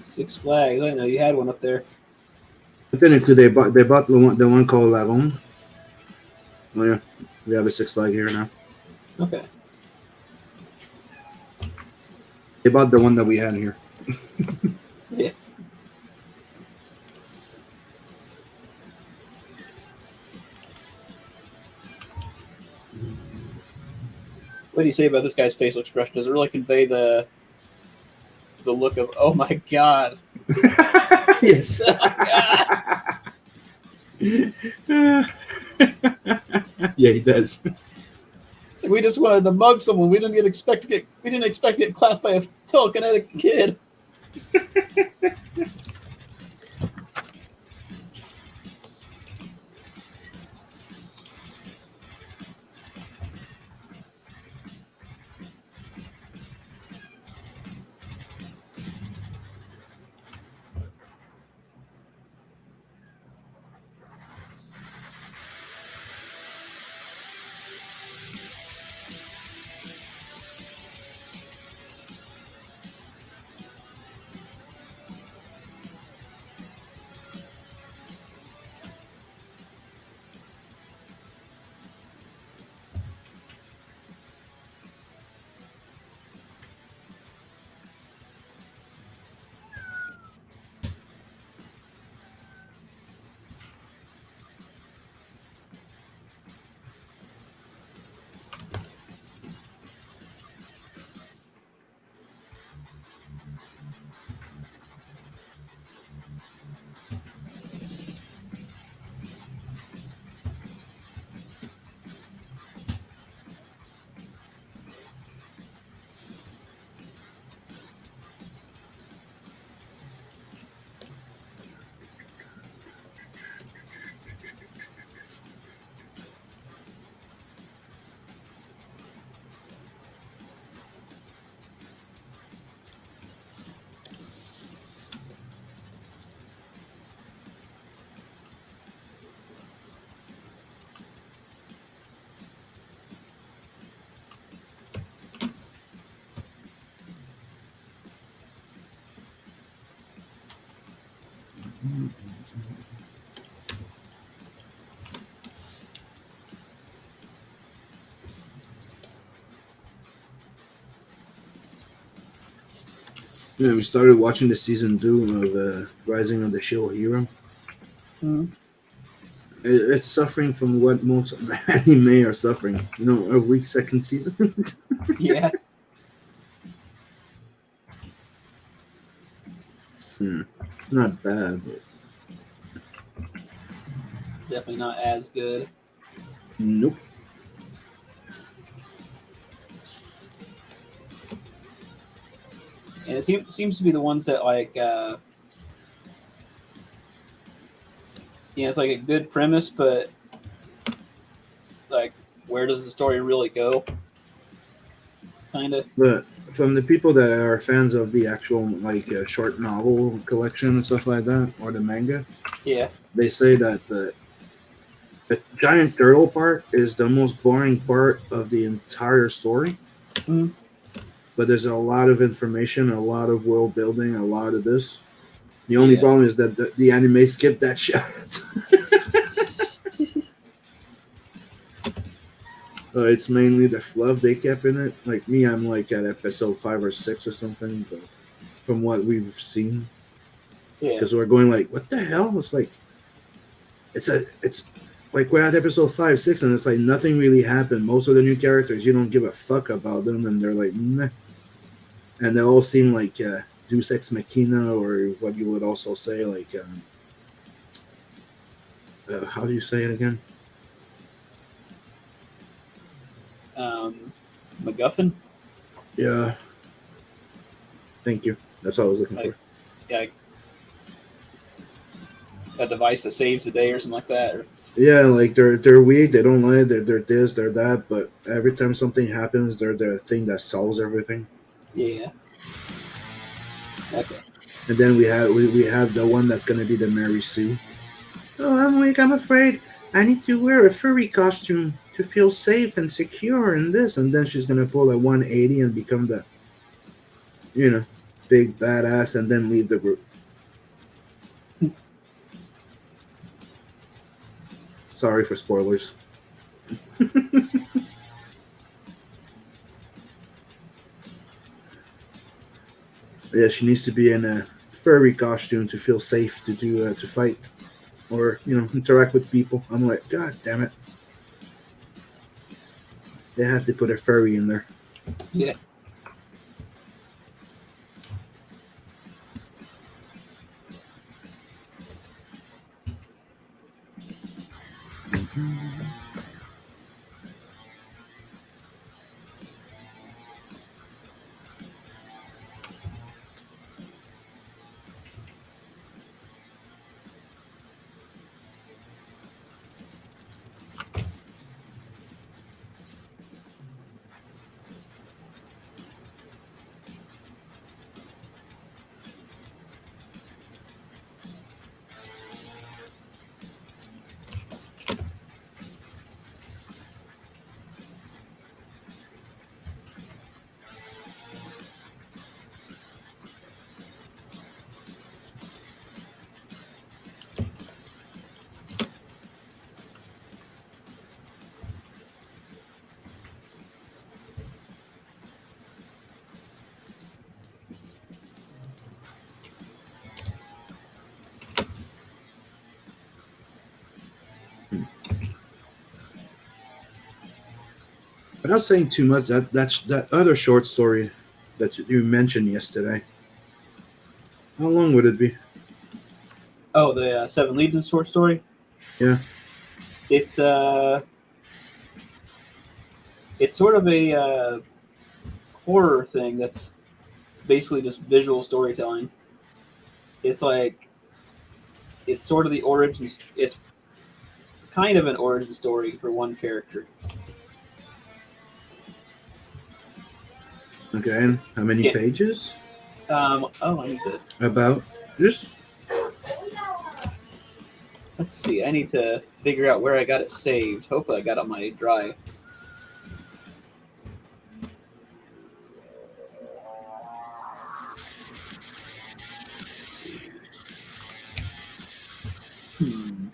Speaker 3: Six Flags. I know you had one up there.
Speaker 2: But technically, they bought the one called Lagon. Oh yeah, we have a Six Flag here now.
Speaker 3: Okay.
Speaker 2: They bought the one that we had here.
Speaker 3: Yeah. What do you say about this guy's facial expression? Does it really convey the look of oh my god?
Speaker 2: Yes. Yeah, he does.
Speaker 3: It's like we just wanted to mug someone. We didn't expect to get clapped by a telekinetic kid.
Speaker 2: Yeah, we started watching the season 2 of Rising of the Shield Hero.
Speaker 3: Mhm.
Speaker 2: It's suffering from what most anime are suffering. You know, a weak second season.
Speaker 3: Yeah,
Speaker 2: It's not bad, but
Speaker 3: definitely not as good.
Speaker 2: nope.
Speaker 3: And it seems to be the ones that like, it's like a good premise, but like, where does the story really go? Kind of.
Speaker 2: But from the people that are fans of the actual like short novel collection and stuff like that, or the manga,
Speaker 3: Yeah.
Speaker 2: they say that the giant turtle part is the most boring part of the entire story.
Speaker 3: Mhm.
Speaker 2: But there's a lot of information, a lot of world building, a lot of this. The only
Speaker 3: Yeah.
Speaker 2: problem is that the anime skipped that shit. It's mainly the fluff they kept in it. Like me, I'm like at episode 5 or 6 or something. But from what we've seen,
Speaker 3: Yeah.
Speaker 2: because we're going like, what the hell? It's like we're at episode 5, 6, and it's like nothing really happened. Most of the new characters, you don't give a fuck about them, and they're like, meh. And they all seem like Deus Ex Machina, or what you would also say like, how do you say it again?
Speaker 3: MacGuffin.
Speaker 2: Yeah, thank you. That's what I was looking
Speaker 3: Like,
Speaker 2: for.
Speaker 3: yeah, like a device that saves the day or something like that. Or,
Speaker 2: Yeah, like they're weak. They don't lie. They're this. They're that. But every time something happens, they're the thing that solves everything.
Speaker 3: yeah. Okay.
Speaker 2: And then we have the one that's gonna be the Mary Sue. Oh, I'm weak. I'm afraid. I need to wear a furry costume to feel safe and secure in this. And then she's gonna pull a 180 and become the, you know, big badass, and then leave the group. Sorry for spoilers. Yeah, she needs to be in a furry costume to feel safe to do to fight or interact with people. I'm like, God damn it! They have to put a furry in there.
Speaker 3: Yeah.
Speaker 2: Without saying too much, that other short story that you mentioned yesterday. How long would it be?
Speaker 3: Oh, the Seven Legions short story.
Speaker 2: Yeah.
Speaker 3: It's it's sort of a horror thing that's basically just visual storytelling. It's like it's sort of the origins. It's kind of an origin story for one character.
Speaker 2: Okay. And how many
Speaker 3: Yeah.
Speaker 2: pages?
Speaker 3: Oh, I need to.
Speaker 2: About just
Speaker 3: Let's see. I need to figure out where I got it saved. Hopefully, I got it on my drive. Hmm.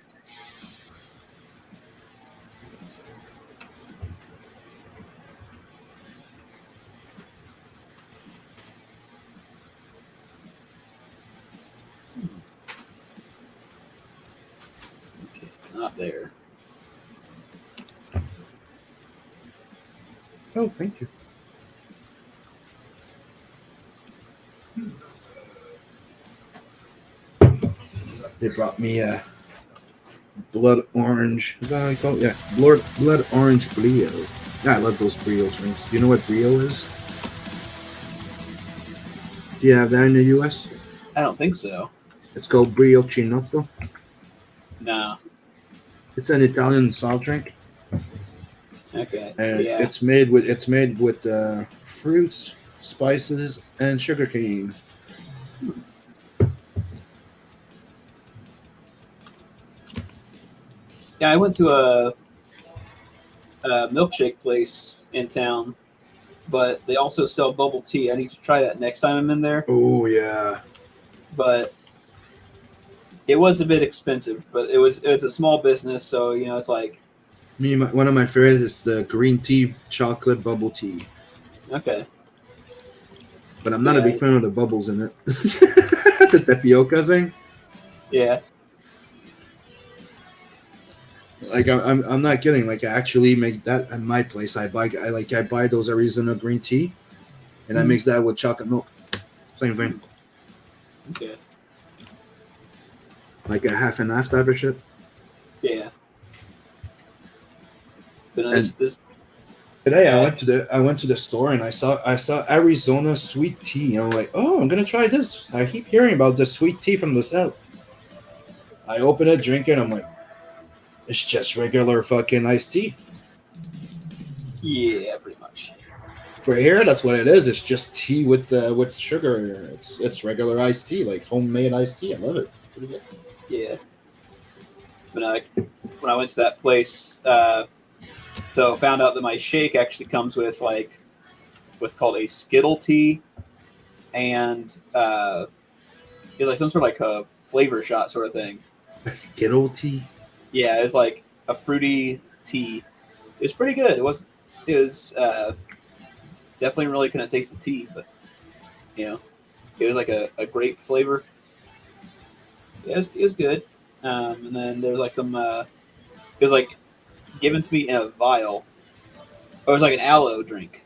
Speaker 3: not there.
Speaker 2: Oh, thank you. They brought me a blood orange. Is that how you call it? Yeah, blood orange brio. Yeah, I love those brio drinks. Do you know what brio is? Do you have that in the U.S.?
Speaker 3: I don't think so.
Speaker 2: It's called brio chinotto.
Speaker 3: No.
Speaker 2: It's an Italian soft drink,
Speaker 3: Okay.
Speaker 2: and
Speaker 3: Yeah.
Speaker 2: it's made with fruits, spices, and sugarcane.
Speaker 3: Yeah, I went to a milkshake place in town, but they also sell bubble tea. I need to try that next time I'm in there.
Speaker 2: Oh yeah.
Speaker 3: But it was a bit expensive. But it's a small business, so it's like
Speaker 2: One of my favorites is the green tea chocolate bubble tea,
Speaker 3: okay.
Speaker 2: but I'm not a big fan of the bubbles in it. The tapioca thing.
Speaker 3: Yeah.
Speaker 2: Like I'm not kidding. Like I actually make that at my place. I buy those Arizona green tea, and I mix that with chocolate milk. Same thing.
Speaker 3: Okay.
Speaker 2: Like a half and half type of shit.
Speaker 3: Yeah. But
Speaker 2: And today I went to the store and I saw Arizona sweet tea. And I'm like, oh, I'm gonna try this. I keep hearing about the sweet tea from the south. I open it, drink it. I'm like, it's just regular fucking iced tea.
Speaker 3: yeah, pretty much.
Speaker 2: For here, that's what it is. It's just tea with sugar. It's regular iced tea, like homemade iced tea. I love it. Pretty good.
Speaker 3: Yeah. But when I went to that place, so found out that my shake actually comes with like what's called a Skittle tea, and it's like some sort of like a flavor shot sort of thing.
Speaker 2: A Skittle tea.
Speaker 3: Yeah, it's like a fruity tea. It was pretty good. It was definitely really couldn't taste the tea, but it was like a grape flavor. Yeah, it was good. And then there's like some. It was like given to me in a vial. Or it was like an aloe drink,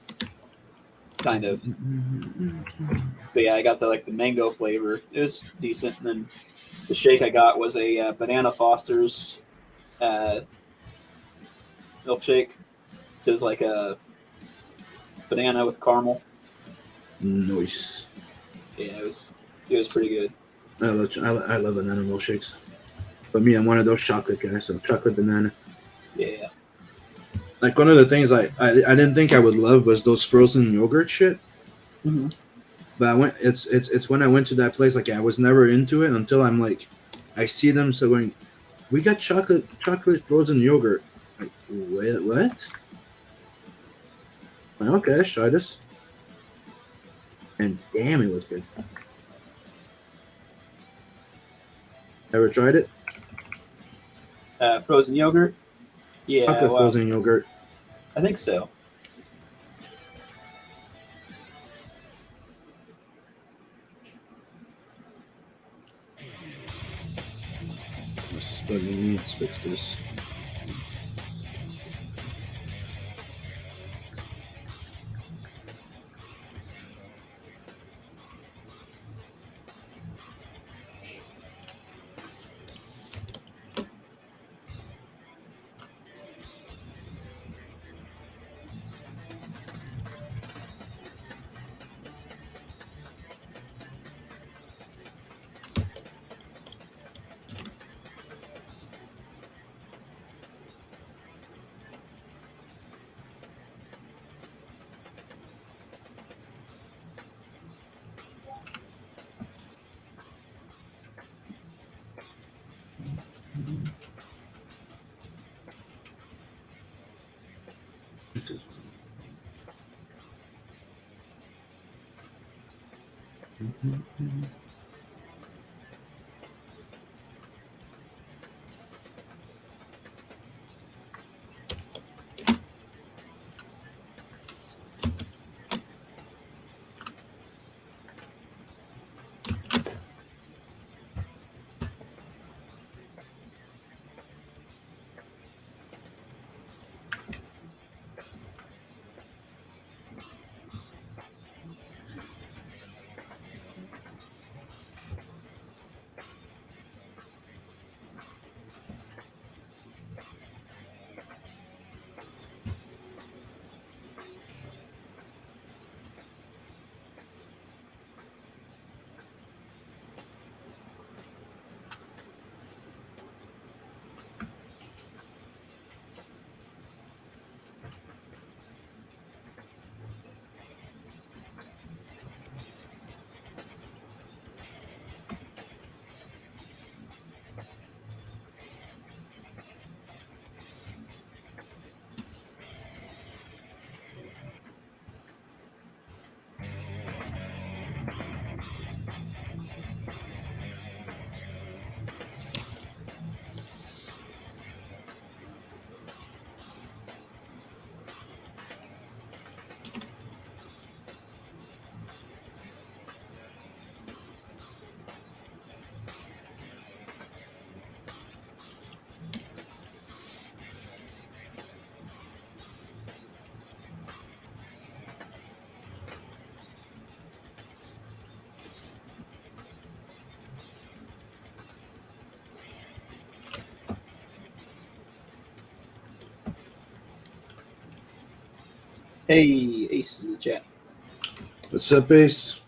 Speaker 3: kind of. But yeah, I got the mango flavor. It was decent. And then the shake I got was a Banana Foster's milkshake. So it was like a banana with caramel.
Speaker 2: Nice.
Speaker 3: Yeah, it was pretty good.
Speaker 2: I love banana milkshakes. But me, I'm one of those chocolate guys. So chocolate banana.
Speaker 3: Yeah.
Speaker 2: Like one of the things I didn't think I would love was those frozen yogurt shit.
Speaker 3: Mm-hmm.
Speaker 2: But it's when I went to that place, like I was never into it until I'm like, I see them so going, we got chocolate frozen yogurt. Like, wait, what? Like, okay, let's try this. And damn, it was good. Ever tried it?
Speaker 3: Frozen yogurt. Yeah,
Speaker 2: Chocolate frozen yogurt.
Speaker 3: I think so.
Speaker 2: This is bugging me. Let's fix this.
Speaker 3: Hey, Ace in the chat.
Speaker 2: What's up, Ace?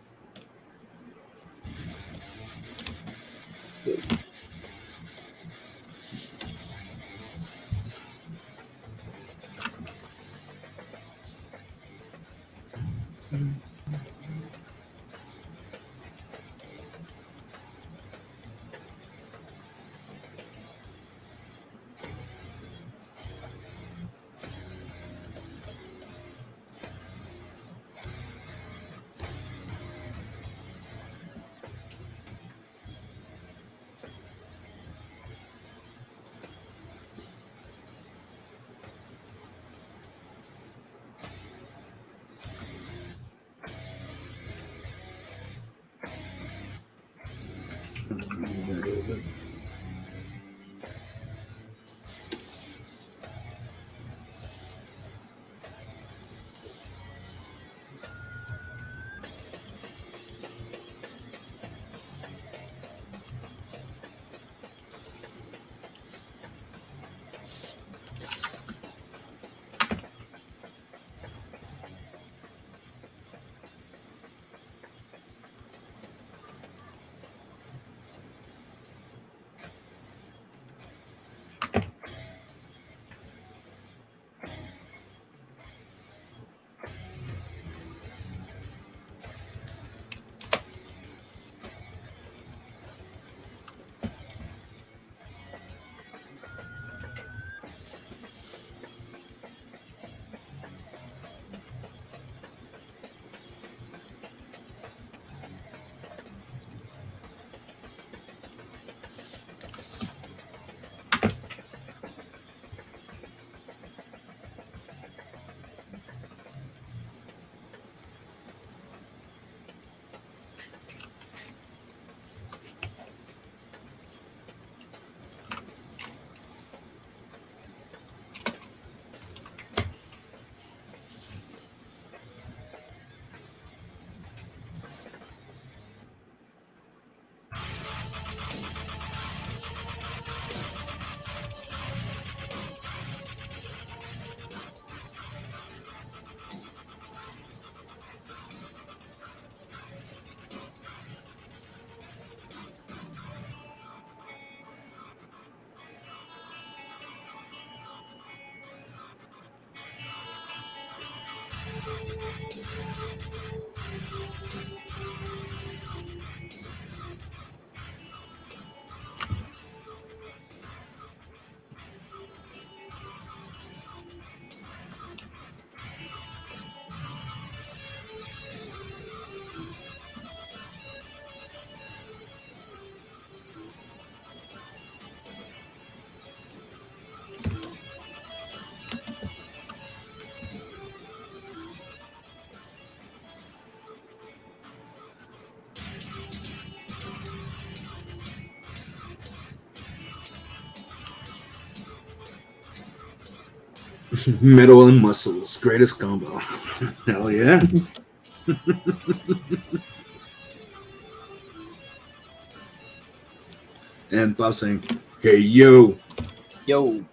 Speaker 2: Metal and muscles, greatest combo. Hell yeah. And Bob saying, hey, yo.
Speaker 3: Yo.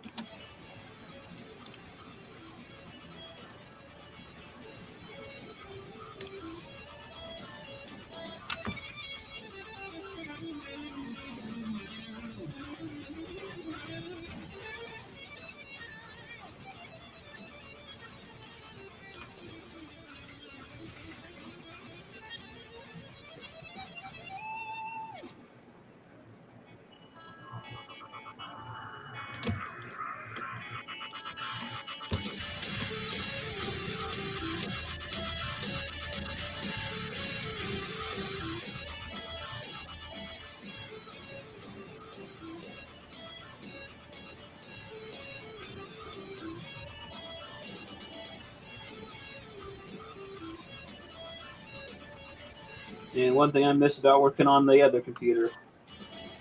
Speaker 3: And one thing I miss about working on the other computer,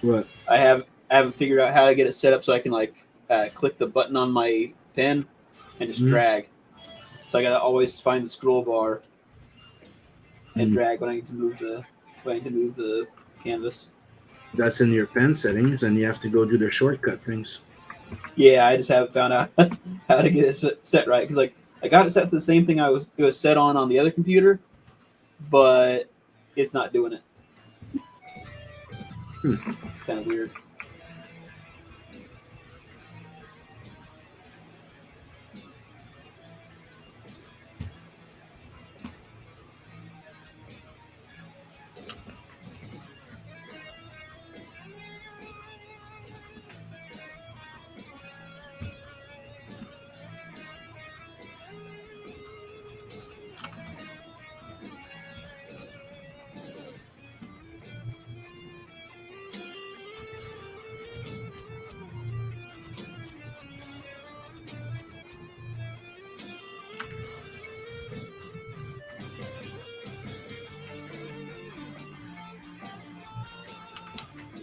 Speaker 2: What?
Speaker 3: I haven't figured out how to get it set up so I can click the button on my pen and just drag. So I gotta always find the scroll bar and drag when I need to move the canvas.
Speaker 2: That's in your pen settings, and you have to go do the shortcut things.
Speaker 3: Yeah, I just haven't found out how to get it set right because I got it set to the same thing it was set on the other computer, but it's not doing it. It's kind of weird.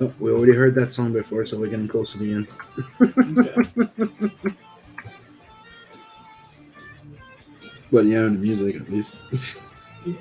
Speaker 2: Oh, we already heard that song before, so we're getting close to the end.
Speaker 3: Okay.
Speaker 2: But yeah, the music at least.
Speaker 3: Yeah.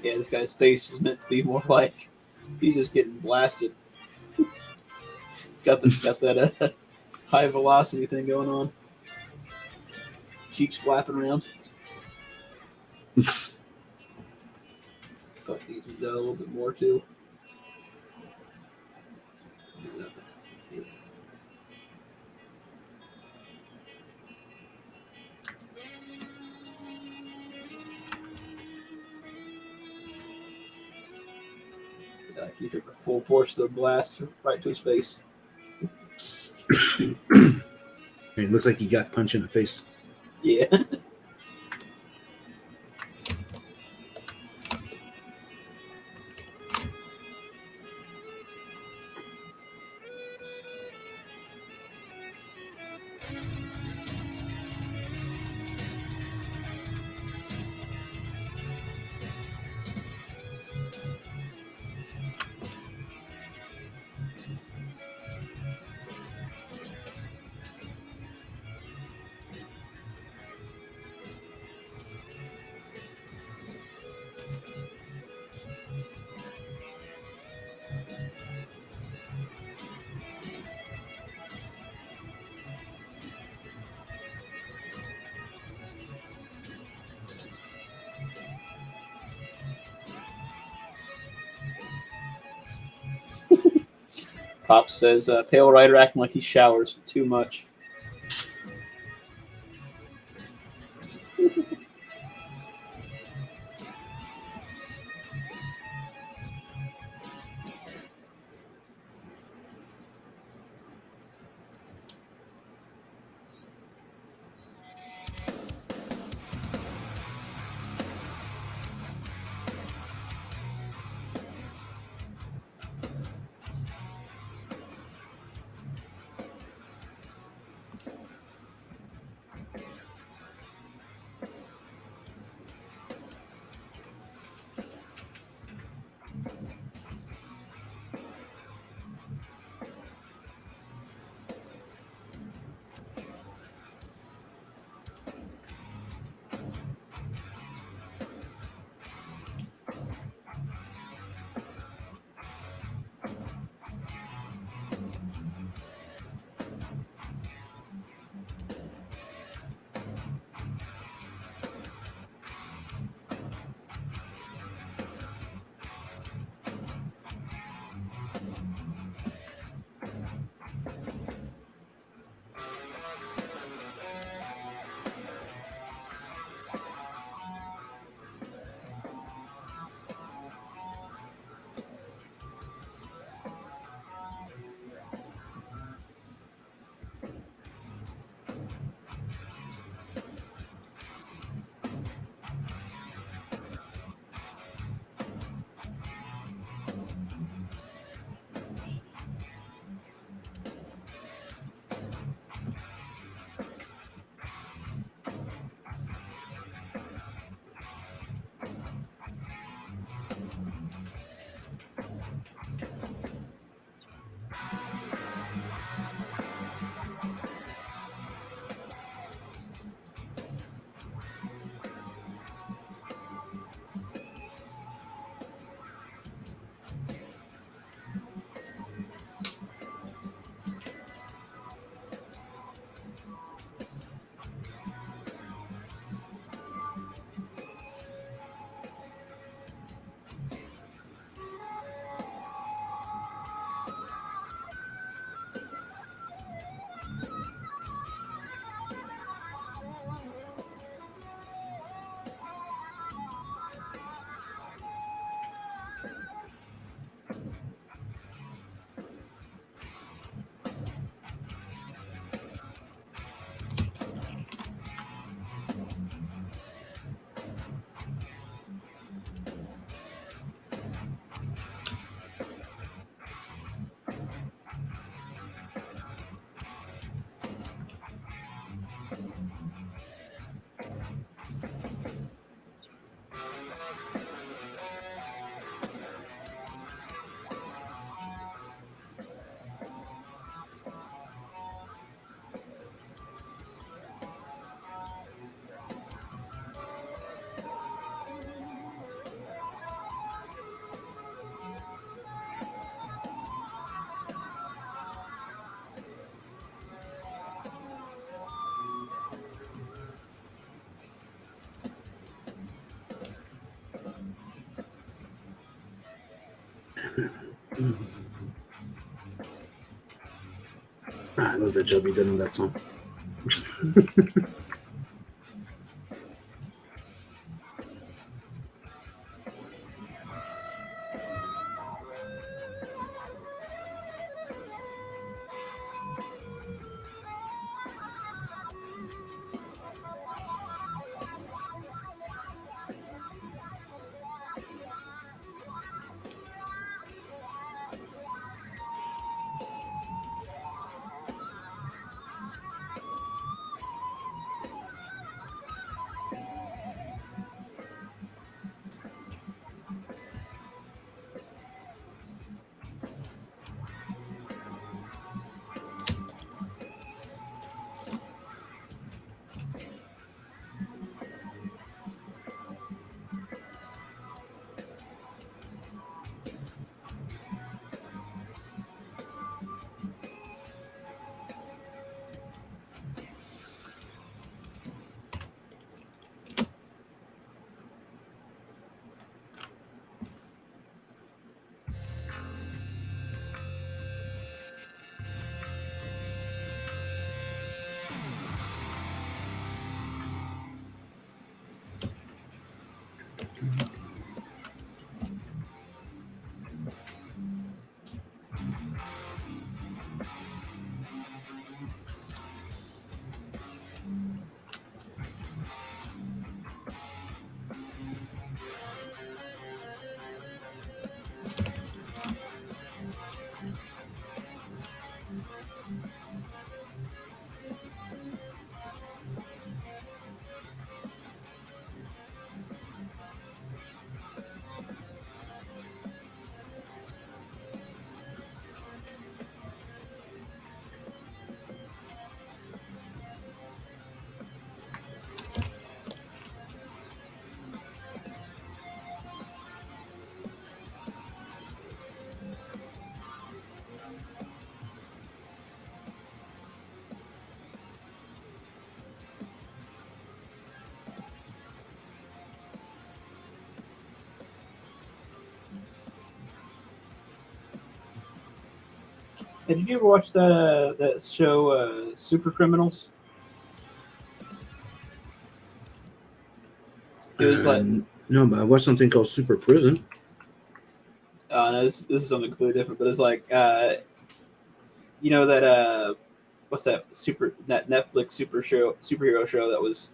Speaker 3: Yeah, this guy's face is meant to be more like he's just getting blasted. He's got that high velocity thing going on. Cheeks flapping around. Cut these ones out a little bit more too. He took the full force of the blast right to his face.
Speaker 2: It looks like he got punched in the face.
Speaker 3: Yeah. Pop says, Pale Rider acting like he showers too much.
Speaker 2: I love that job he did on that song.
Speaker 3: Hey, did you ever watch that show, Super Criminals? It was like,
Speaker 2: No, but I watched something called Super Prison.
Speaker 3: no, this is something completely different. But it's like, you know what's that Netflix superhero show that was,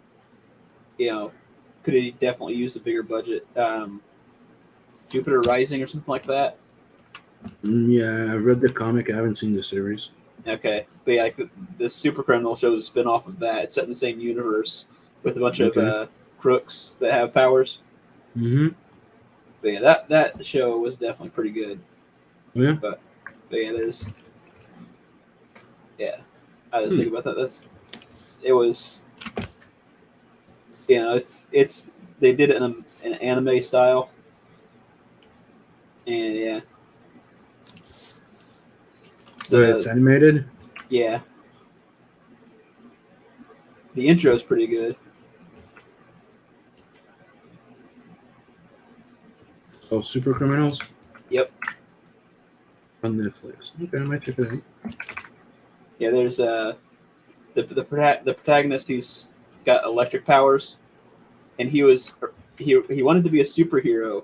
Speaker 3: could have definitely used a bigger budget. Jupiter Rising or something like that.
Speaker 2: Yeah, I read the comic. I haven't seen the series.
Speaker 3: Okay, but yeah, like the Super Criminal show is a spin off of that. It's set in the same universe with a bunch of crooks that have powers.
Speaker 2: Mm-hmm.
Speaker 3: But yeah, that show was definitely pretty good.
Speaker 2: Yeah.
Speaker 3: But yeah, I was thinking about that. It was, it's they did it in an anime style, and yeah,
Speaker 2: It's animated.
Speaker 3: Yeah, the intro is pretty good.
Speaker 2: Oh, Super Criminals.
Speaker 3: Yep.
Speaker 2: On Netflix. Okay, I might check it out.
Speaker 3: Yeah, there's the protagonist. He's got electric powers, and he wanted to be a superhero,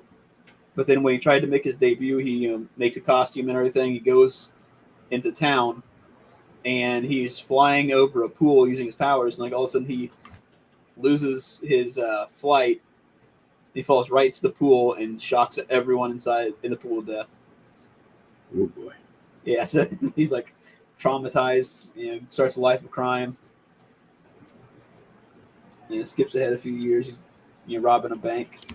Speaker 3: but then when he tried to make his debut, he makes a costume and everything. He goes into town, and he's flying over a pool using his powers, and like all of a sudden he loses his flight. He falls right to the pool and shocks everyone inside in the pool to death.
Speaker 2: Oh boy.
Speaker 3: Yeah, so he's like traumatized. Starts a life of crime. Skips ahead a few years. He's robbing a bank.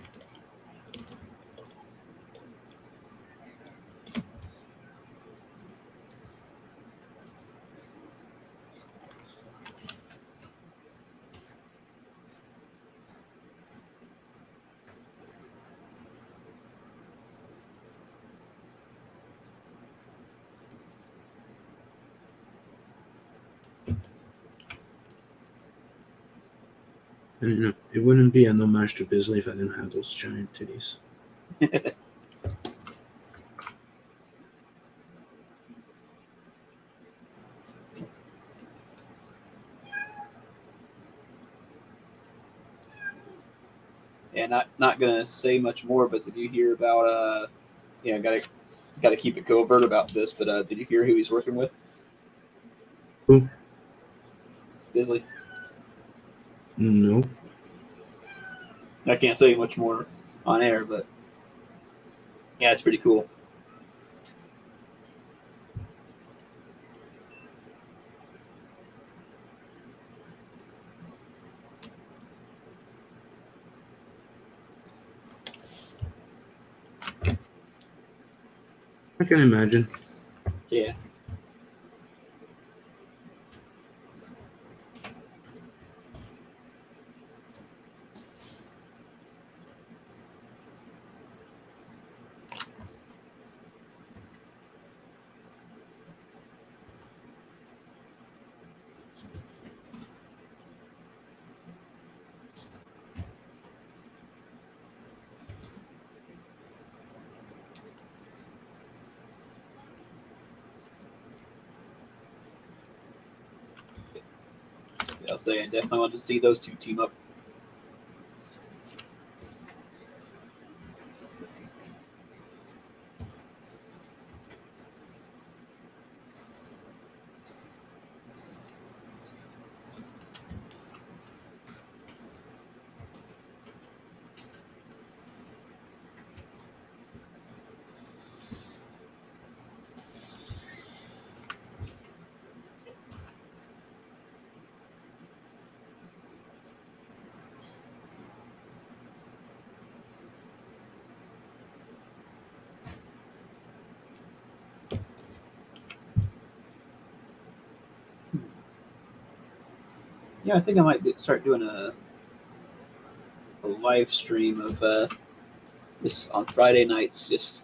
Speaker 2: It wouldn't be an homage to Bisley if I didn't have those giant titties.
Speaker 3: And not gonna say much more, but did you hear about gotta keep it covert about this, but did you hear who he's working with?
Speaker 2: Who?
Speaker 3: Bisley.
Speaker 2: No.
Speaker 3: I can't say much more on air, but yeah, it's pretty cool.
Speaker 2: I can imagine.
Speaker 3: Yeah. I'll say I definitely want to see those two team up. Yeah, I think I might start doing a live stream of this on Friday nights. Just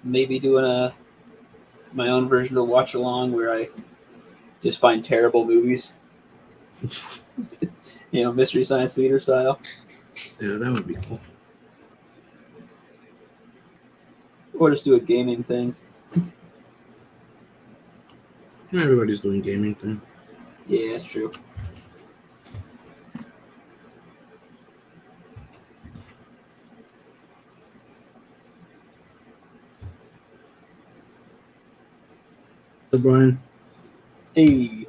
Speaker 3: maybe doing my own version of watch along where I just find terrible movies. Mystery Science Theater style.
Speaker 2: Yeah, that would be cool.
Speaker 3: Or just do a gaming thing.
Speaker 2: Everybody's doing gaming thing.
Speaker 3: Yeah, that's true.
Speaker 2: So Brian.
Speaker 3: Hey.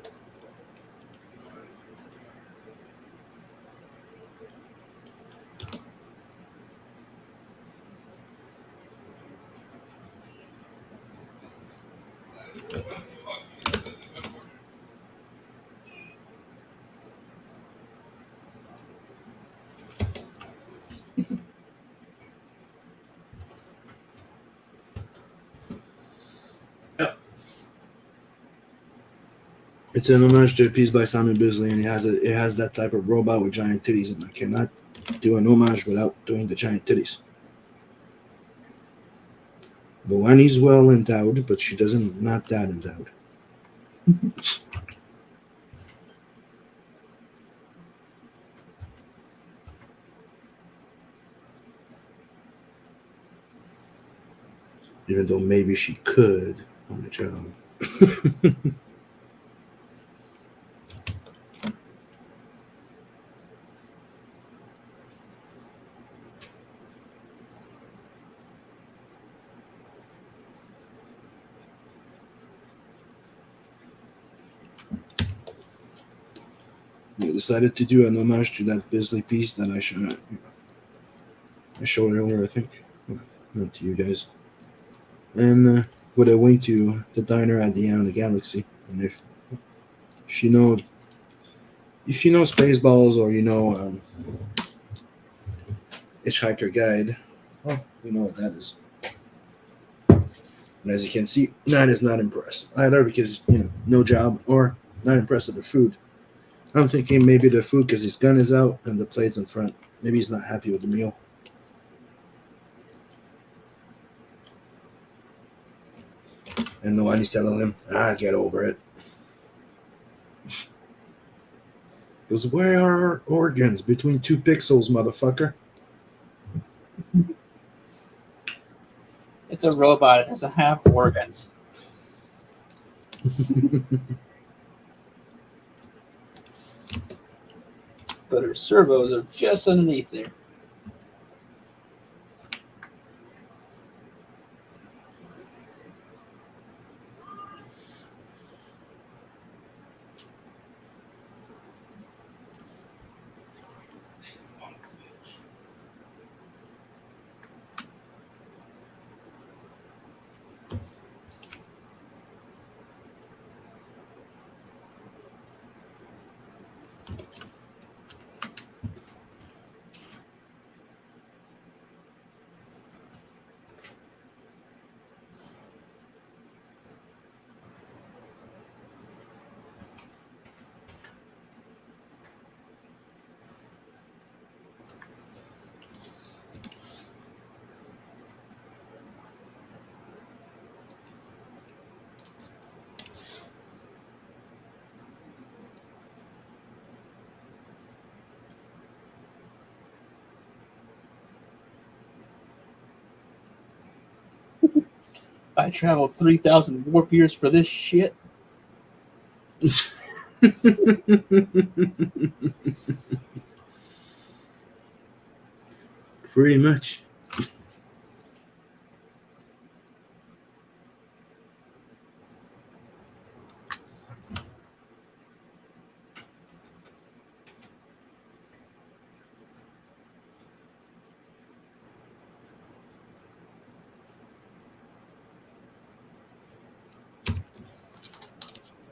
Speaker 2: It's an homage to a piece by Simon Bisley, and it has that type of robot with giant titties, and I cannot do an homage without doing the giant titties. Luani's well endowed, but she doesn't not that endowed. Even though maybe she could on a job. We decided to do an homage to that Bisley piece that I showed earlier, I think. Not to you guys. And with a wink to the diner at the end of the galaxy. And if you know Spaceballs or Hitchhiker Guide, well, you know what that is. And as you can see, Nat is not impressed either because no job or not impressed with the food. I'm thinking maybe the food because his gun is out and the plate's in front. Maybe he's not happy with the meal. And the one he's telling him, get over it. Because where are our organs? Between 2 pixels, motherfucker.
Speaker 3: It's a robot. It doesn't have organs. but her servos are just underneath there. I traveled 3,000 warp years for this shit.
Speaker 2: Pretty much.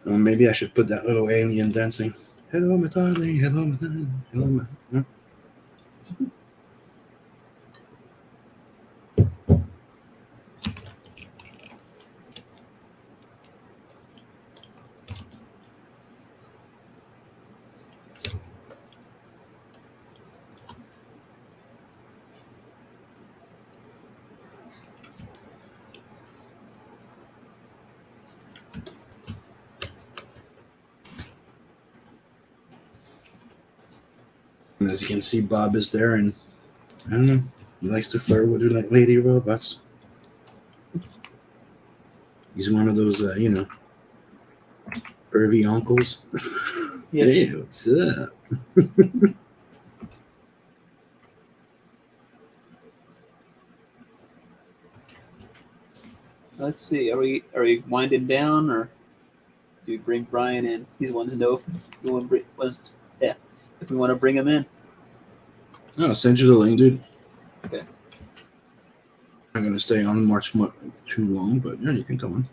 Speaker 2: Maybe I should put that little alien dancing. Hello, my darling. Hello, my darling. Hello, my. Huh? And as you can see, Bob is there, and I don't know. He likes to flirt with her like lady robots. He's one of those, pervy uncles.
Speaker 3: Yeah.
Speaker 2: Hey, what's up?
Speaker 3: Let's see. Are we winding down, or do we bring Brian in? He's wanting to know if we want to if we want to bring him in.
Speaker 2: No, I'll send you the link, dude.
Speaker 3: Okay.
Speaker 2: I'm gonna stay on March too long, but yeah, you can come on.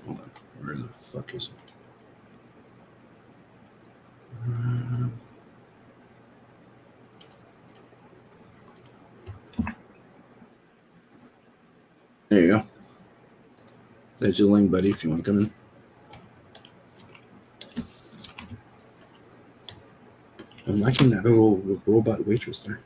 Speaker 2: Hold on. Where the fuck is it? There you go. There's your link, buddy, if you want to come in. I'm liking that little robot waitress there.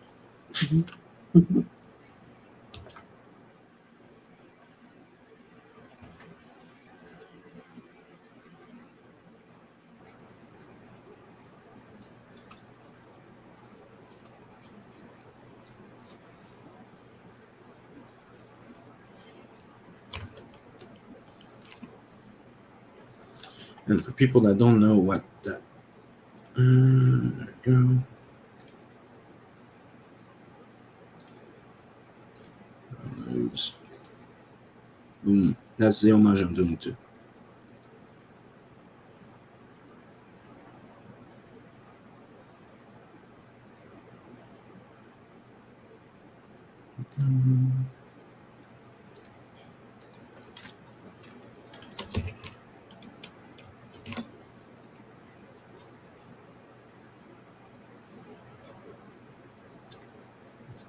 Speaker 2: And for people that don't know what that, there we go. Boom. That's the homage I'm doing too.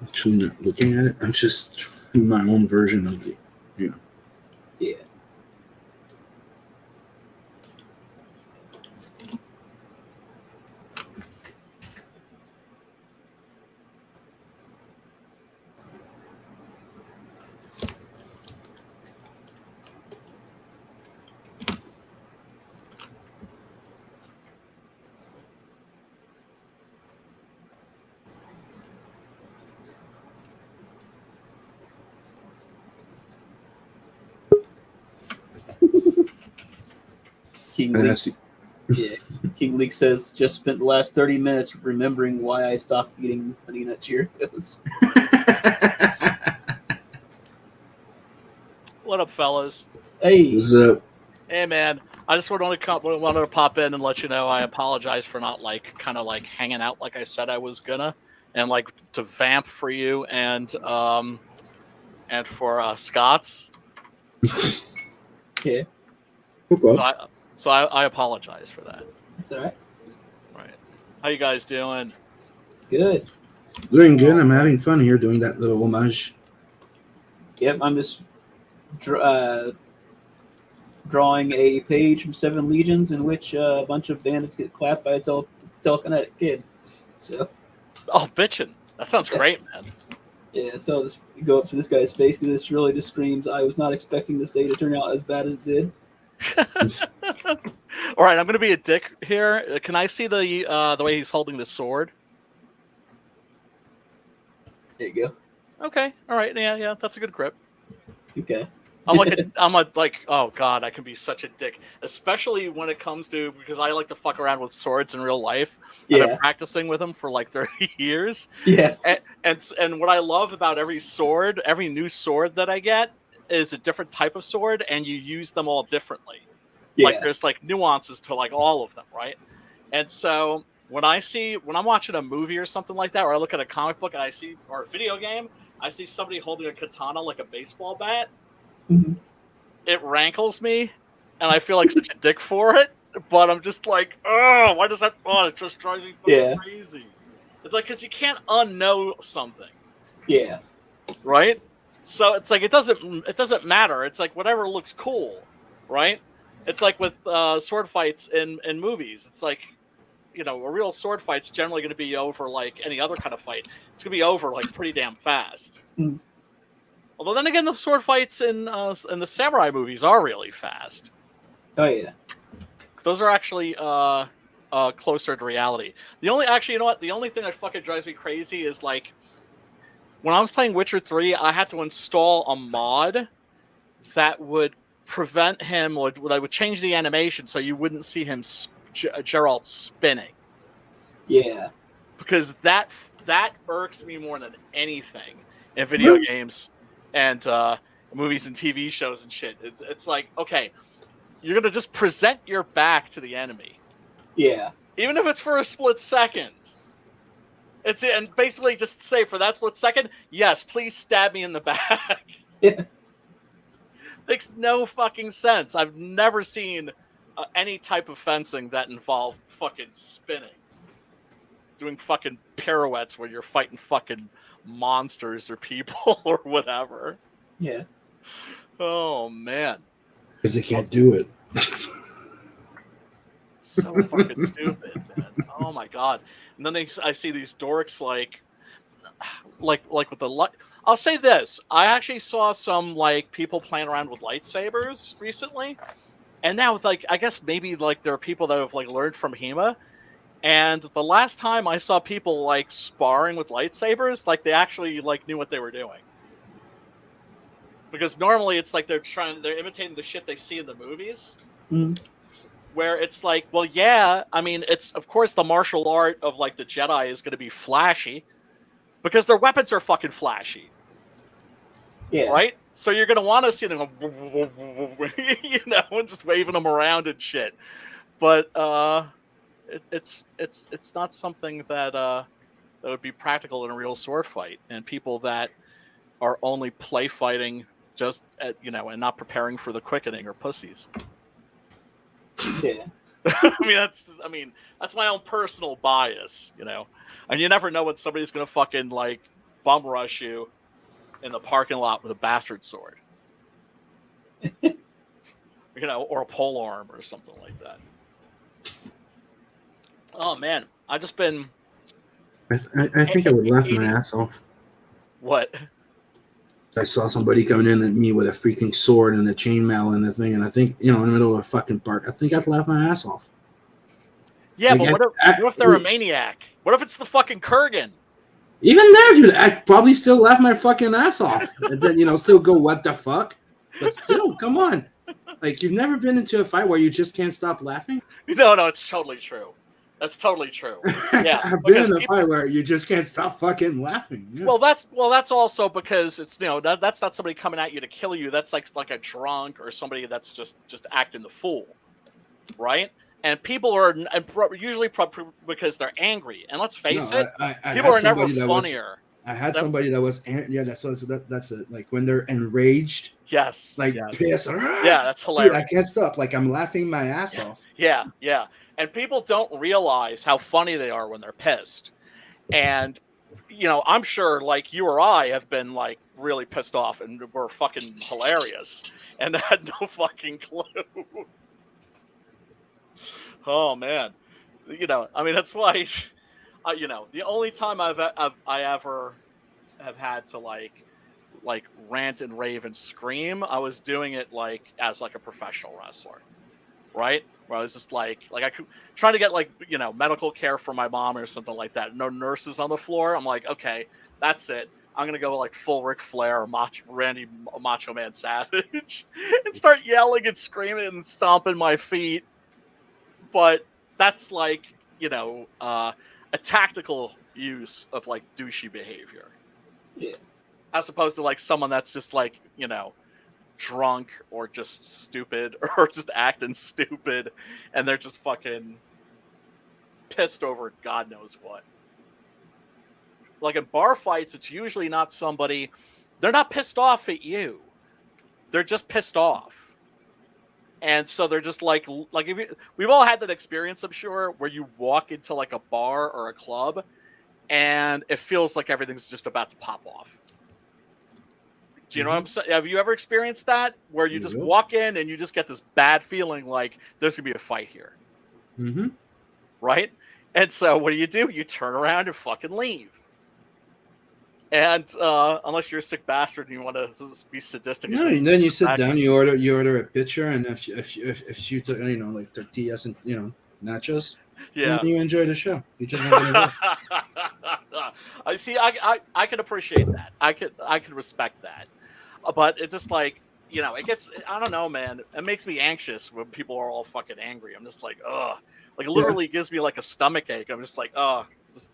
Speaker 2: Actually not looking at it. I'm just my own version of the,
Speaker 3: Yeah. King Leaf. Yeah. King Leek says, just spent the last 30 minutes remembering why I stopped eating Honey Nut Cheerios.
Speaker 4: What up, fellas?
Speaker 3: Hey.
Speaker 2: What's up?
Speaker 4: Hey, man. I just wanted to pop in and let you know I apologize for not kind of hanging out like I said I was gonna, and to vamp for you and for Scott's.
Speaker 3: Yeah.
Speaker 2: Okay.
Speaker 4: So I apologize for that.
Speaker 3: That's all right.
Speaker 4: Right. How you guys doing?
Speaker 3: Good.
Speaker 2: Doing good. I'm having fun here doing that little homage.
Speaker 3: Yep, I'm just drawing a page from Seven Legions in which a bunch of bandits get clapped by a telekinetic kid. So.
Speaker 4: Oh, bitchin'. That sounds great, man.
Speaker 3: Yeah, so this, you go up to this guy's face because this really just screams, I was not expecting this day to turn out as bad as it did.
Speaker 4: All right, I'm going to be a dick here. Can I see the way he's holding the sword?
Speaker 3: There you go.
Speaker 4: Okay. All right. Yeah. That's a good grip.
Speaker 3: Okay.
Speaker 4: I'm like, oh god, I can be such a dick, especially when it comes to, because I like to fuck around with swords in real life.
Speaker 3: Yeah.
Speaker 4: I've been practicing with them for 30 years.
Speaker 3: Yeah.
Speaker 4: And what I love about every new sword that I get is a different type of sword, and you use them all differently.
Speaker 3: Yeah.
Speaker 4: There's nuances to all of them, right? And so when I'm watching a movie or something like that, or I look at a comic book and or a video game, I see somebody holding a katana like a baseball bat.
Speaker 3: Mm-hmm.
Speaker 4: It rankles me, and I feel like such a dick for it. But I'm just like, oh, why does that? Oh, it just drives me crazy. It's because you can't unknow something.
Speaker 3: Yeah.
Speaker 4: Right. So it's it doesn't matter. It's whatever looks cool, right? It's with sword fights in movies. It's a real sword fight's generally going to be over any other kind of fight. It's going to be over pretty damn fast.
Speaker 3: Mm.
Speaker 4: Although then again, the sword fights in the samurai movies are really fast.
Speaker 3: Oh yeah,
Speaker 4: those are actually closer to reality. The only thing that fucking drives me crazy is when I was playing Witcher 3, I had to install a mod that would prevent him, or that would change the animation so you wouldn't see him Geralt spinning.
Speaker 3: Yeah,
Speaker 4: because that irks me more than anything in video games and movies and TV shows and shit. It's okay, you're gonna just present your back to the enemy.
Speaker 3: Yeah.
Speaker 4: Even if it's for a split second. And basically just say, for that split second, yes, please stab me in the back.
Speaker 3: Yeah.
Speaker 4: Makes no fucking sense. I've never seen any type of fencing that involved fucking spinning. Doing fucking pirouettes where you're fighting fucking monsters or people or whatever.
Speaker 3: Yeah.
Speaker 4: Oh, man.
Speaker 2: Because they can't do it.
Speaker 4: So fucking stupid, man. Oh, my God. And then I see these dorks like with the light. I'll say this. I actually saw some people playing around with lightsabers recently. And now with I guess maybe there are people that have learned from HEMA. And the last time I saw people sparring with lightsabers, they actually knew what they were doing. Because normally it's they're imitating the shit they see in the movies.
Speaker 3: Mm.
Speaker 4: Where it's well, yeah, I mean, it's of course the martial art of the Jedi is going to be flashy because their weapons are fucking flashy.
Speaker 3: Yeah. Right?
Speaker 4: So you're going to want to see them go, and just waving them around and shit. But it's not something that would be practical in a real sword fight, and people that are only play fighting just at, and not preparing for the quickening are pussies.
Speaker 3: Yeah.
Speaker 4: I mean that's my own personal bias, and you never know when somebody's gonna fucking bum rush you in the parking lot with a bastard sword. Or a pole arm or something like that. Oh man, I've just been.
Speaker 2: I think I would laugh my ass off.
Speaker 4: What?
Speaker 2: I saw somebody coming in at me with a freaking sword and a chainmail and the thing, and I think, in the middle of a fucking park, I think I'd laugh my ass off.
Speaker 4: Yeah, but what if they're a maniac? What if it's the fucking Kurgan?
Speaker 2: Even there, dude, I'd probably still laugh my fucking ass off. And then, still go, what the fuck? But still, come on. Like you've never been into a fight where you just can't stop laughing?
Speaker 4: No, it's totally true. That's totally true. Yeah,
Speaker 2: I've been
Speaker 4: because
Speaker 2: in a
Speaker 4: people-
Speaker 2: fight where you just can't stop fucking laughing. Yeah.
Speaker 4: Well, that's also because it's that's not somebody coming at you to kill you. That's like a drunk or somebody that's just acting the fool, right? And people are usually because they're angry. And let's face it,
Speaker 2: I
Speaker 4: people
Speaker 2: had
Speaker 4: are never
Speaker 2: somebody that was-
Speaker 4: funnier.
Speaker 2: I had somebody that was that's it. Like when they're enraged,
Speaker 4: Yes,
Speaker 2: like
Speaker 4: yes.
Speaker 2: pissed.
Speaker 4: Yeah, that's
Speaker 2: Dude,
Speaker 4: hilarious.
Speaker 2: I can't stop. Like I'm laughing my ass off.
Speaker 4: Yeah. And people don't realize how funny they are when they're pissed. And I'm sure like you or I have been like really pissed off and were fucking hilarious and had no fucking clue. Oh man. I mean that's why the only time I ever have had to like rant and rave and scream, I was doing it like as like a professional wrestler. Right? Where I was just like I could trying to get like medical care for my mom or something like that. No nurses on the floor. I'm like, okay, that's it. I'm gonna go like full Ric Flair or Macho Man Savage and start yelling and screaming and stomping my feet. But that's like a tactical use of like douchey behavior.
Speaker 3: Yeah.
Speaker 4: As opposed to like someone that's just like drunk or just stupid or just acting stupid and they're just fucking pissed over God knows what. Like in bar fights, it's usually not somebody, they're not pissed off at you. They're just pissed off. And so they're just like we've all had that experience, I'm sure, where you walk into like a bar or a club and it feels like everything's just about to pop off. Do you know what I'm saying? Have you ever experienced that? Where you just walk in and you just get this bad feeling like there's going to be a fight here.
Speaker 2: Mm-hmm.
Speaker 4: Right? And so what do? You turn around and fucking leave. And unless you're a sick bastard and you want to be sadistic.
Speaker 2: No, and then you sit down, you order a pitcher, and if you like tortillas and nachos,
Speaker 4: yeah,
Speaker 2: then you enjoy the show. You just want to
Speaker 4: I see. I can appreciate that. I could respect that. But it's just like it gets. I don't know, man. It makes me anxious when people are all fucking angry. I'm just like, ugh. Like it literally gives me like a stomach ache. I'm just like, ugh.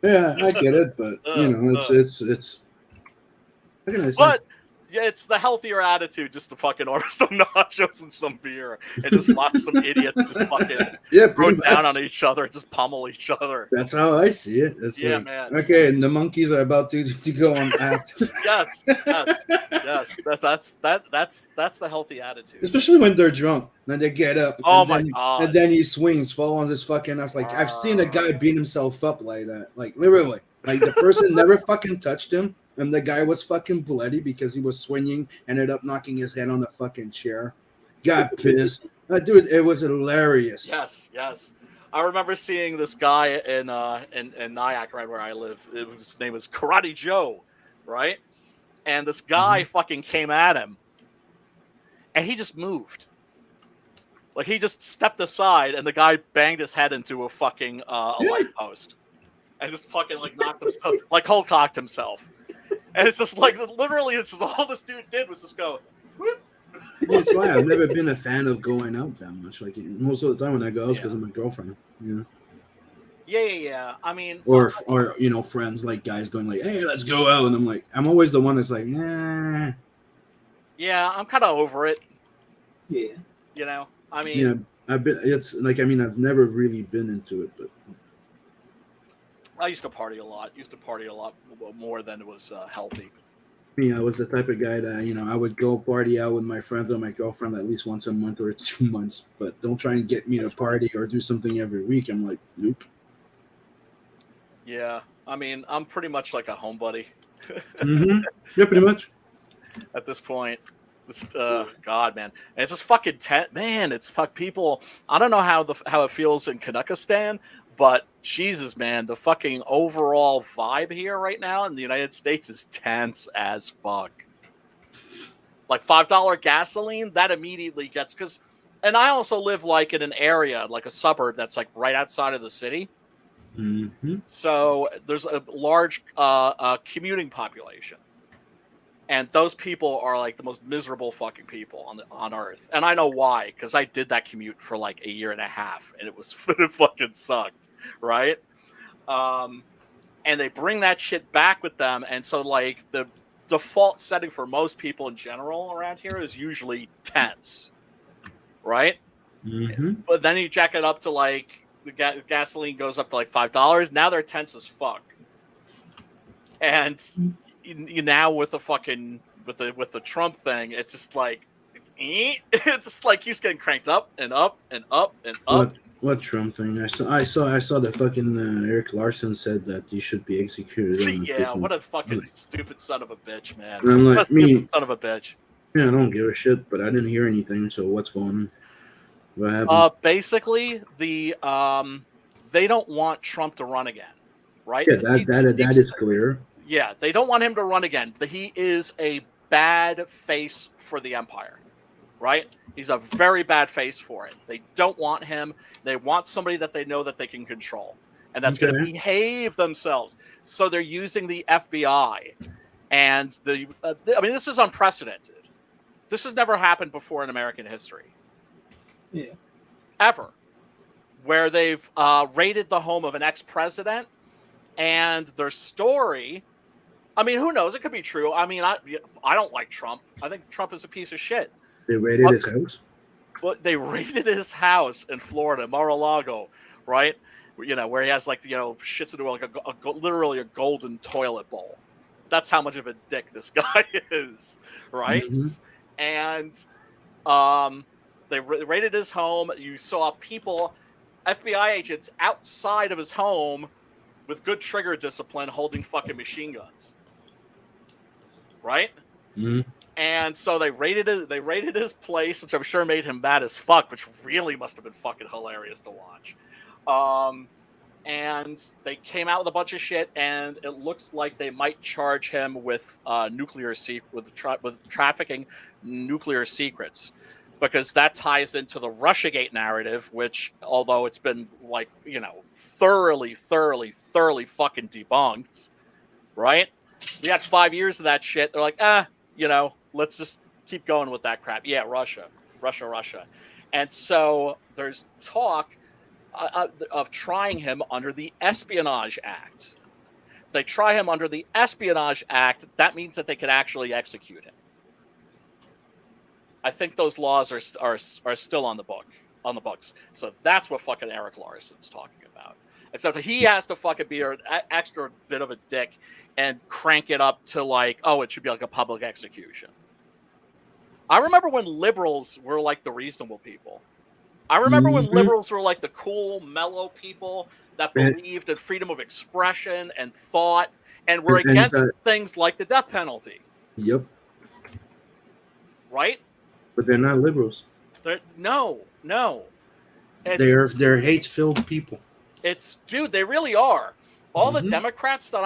Speaker 2: Yeah, I get it, but it's.
Speaker 4: But yeah, it's the healthier attitude just to fucking order some nachos and some beer and just watch some idiots just fucking throw down on each other, just pummel each other.
Speaker 2: That's how I see it. It's
Speaker 4: yeah,
Speaker 2: like,
Speaker 4: man.
Speaker 2: Okay, and the monkeys are about to go on act.
Speaker 4: yes. That's the healthy attitude.
Speaker 2: Especially when they're drunk. Then they get up.
Speaker 4: Oh my god.
Speaker 2: And then he swings, fall on his fucking ass. Like I've seen a guy beat himself up like that. Like literally. Like the person never fucking touched him. And the guy was fucking bloody because he was swinging, ended up knocking his head on the fucking chair. Got pissed. Dude, it was hilarious.
Speaker 4: Yes. I remember seeing this guy in Nyack, right where I live. His name was Karate Joe, right? And this guy fucking came at him. And he just moved. Like he just stepped aside and the guy banged his head into a fucking a light post. And just fucking like knocked himself, like Hulk cocked himself. And it's just like literally, it's just all this dude did was just go. Whoop.
Speaker 2: That's why I've never been a fan of going out that much. Like most of the time when I go, it's because of my girlfriend.
Speaker 4: Yeah. I mean,
Speaker 2: or friends like guys going like, "Hey, let's go out," and I'm like, I'm always the one that's like, "Nah."
Speaker 4: Yeah, I'm kind of over it.
Speaker 3: Yeah.
Speaker 4: I mean,
Speaker 2: I've been. It's like I've never really been into it, but.
Speaker 4: I used to party a lot. More than it was healthy.
Speaker 2: I was the type of guy that, I would go party out with my friends or my girlfriend at least once a month or 2 months, but don't try and get me to party or do something every week. I'm like, nope.
Speaker 4: Yeah. I mean, I'm pretty much like a homebody.
Speaker 2: Yeah, pretty much.
Speaker 4: At this point. Just, God, man. And it's just fucking man, it's people. I don't know how it feels in Kanukistan, but Jesus, man, the fucking overall vibe here right now in the United States is tense as fuck. Like $5 gasoline, that immediately gets and I also live like in an area, like a suburb that's like right outside of the city. So there's a large commuting population. And those people are like the most miserable fucking people on earth. And I know why, because I did that commute for like a year and a half, and it fucking sucked, right? And they bring that shit back with them, and so like the default setting for most people in general around here is usually tense, right?
Speaker 2: Mm-hmm.
Speaker 4: But then you jack it up to like the gasoline goes up to like $5. Now they're tense as fuck, and you now with the fucking with the Trump thing, it's just like it's just like he's getting cranked up and up and up and up.
Speaker 2: What Trump thing? I saw that fucking Eric Larson said that he should be executed.
Speaker 4: Yeah, what a fucking stupid son of a bitch, man.
Speaker 2: And I'm like,
Speaker 4: what a stupid son of a bitch.
Speaker 2: Yeah, I don't give a shit, but I didn't hear anything. So what's going on? What happened?
Speaker 4: Basically, they don't want Trump to run again, right?
Speaker 2: Yeah, that is clear.
Speaker 4: Yeah, they don't want him to run again. He is a bad face for the empire, right? He's a very bad face for it. They don't want him. They want somebody that they know that they can control, and that's going to behave themselves. So they're using the FBI, and I mean, this is unprecedented. This has never happened before in American history.
Speaker 3: Yeah.
Speaker 4: Ever. Where they've raided the home of an ex-president, and their story, I mean, who knows? It could be true. I mean, I don't like Trump. I think Trump is a piece of shit.
Speaker 2: They raided his house?
Speaker 4: But they raided his house in Florida, Mar-a-Lago, right? You know, where he has like, you know, shits into like literally a golden toilet bowl. That's how much of a dick this guy is, right?
Speaker 2: Mm-hmm.
Speaker 4: And they raided his home. You saw people, FBI agents outside of his home with good trigger discipline holding fucking machine guns. Right?
Speaker 2: Mm-hmm.
Speaker 4: And so they raided his place, which I'm sure made him mad as fuck, which really must have been fucking hilarious to watch. And they came out with a bunch of shit, and it looks like they might charge him with trafficking nuclear secrets, because that ties into the Russiagate narrative, which, although it's been like, you know, thoroughly fucking debunked, right? We had 5 years of that shit. They're like, you know, let's just keep going with that crap. Yeah, Russia. And so there's talk of trying him under the Espionage Act. If they try him under the Espionage Act, that means that they can actually execute him. I think those laws are still on the books. So that's what fucking Eric Larson's talking about. Except he has to fucking be an extra bit of a dick and crank it up to like, oh, it should be like a public execution. I remember when liberals were like the reasonable people. I remember when liberals were like the cool, mellow people that believed in freedom of expression and thought and were against things like the death penalty.
Speaker 2: Yep.
Speaker 4: Right?
Speaker 2: But they're not liberals.
Speaker 4: No.
Speaker 2: They're hate-filled people.
Speaker 4: Dude, they really are. All the Democrats that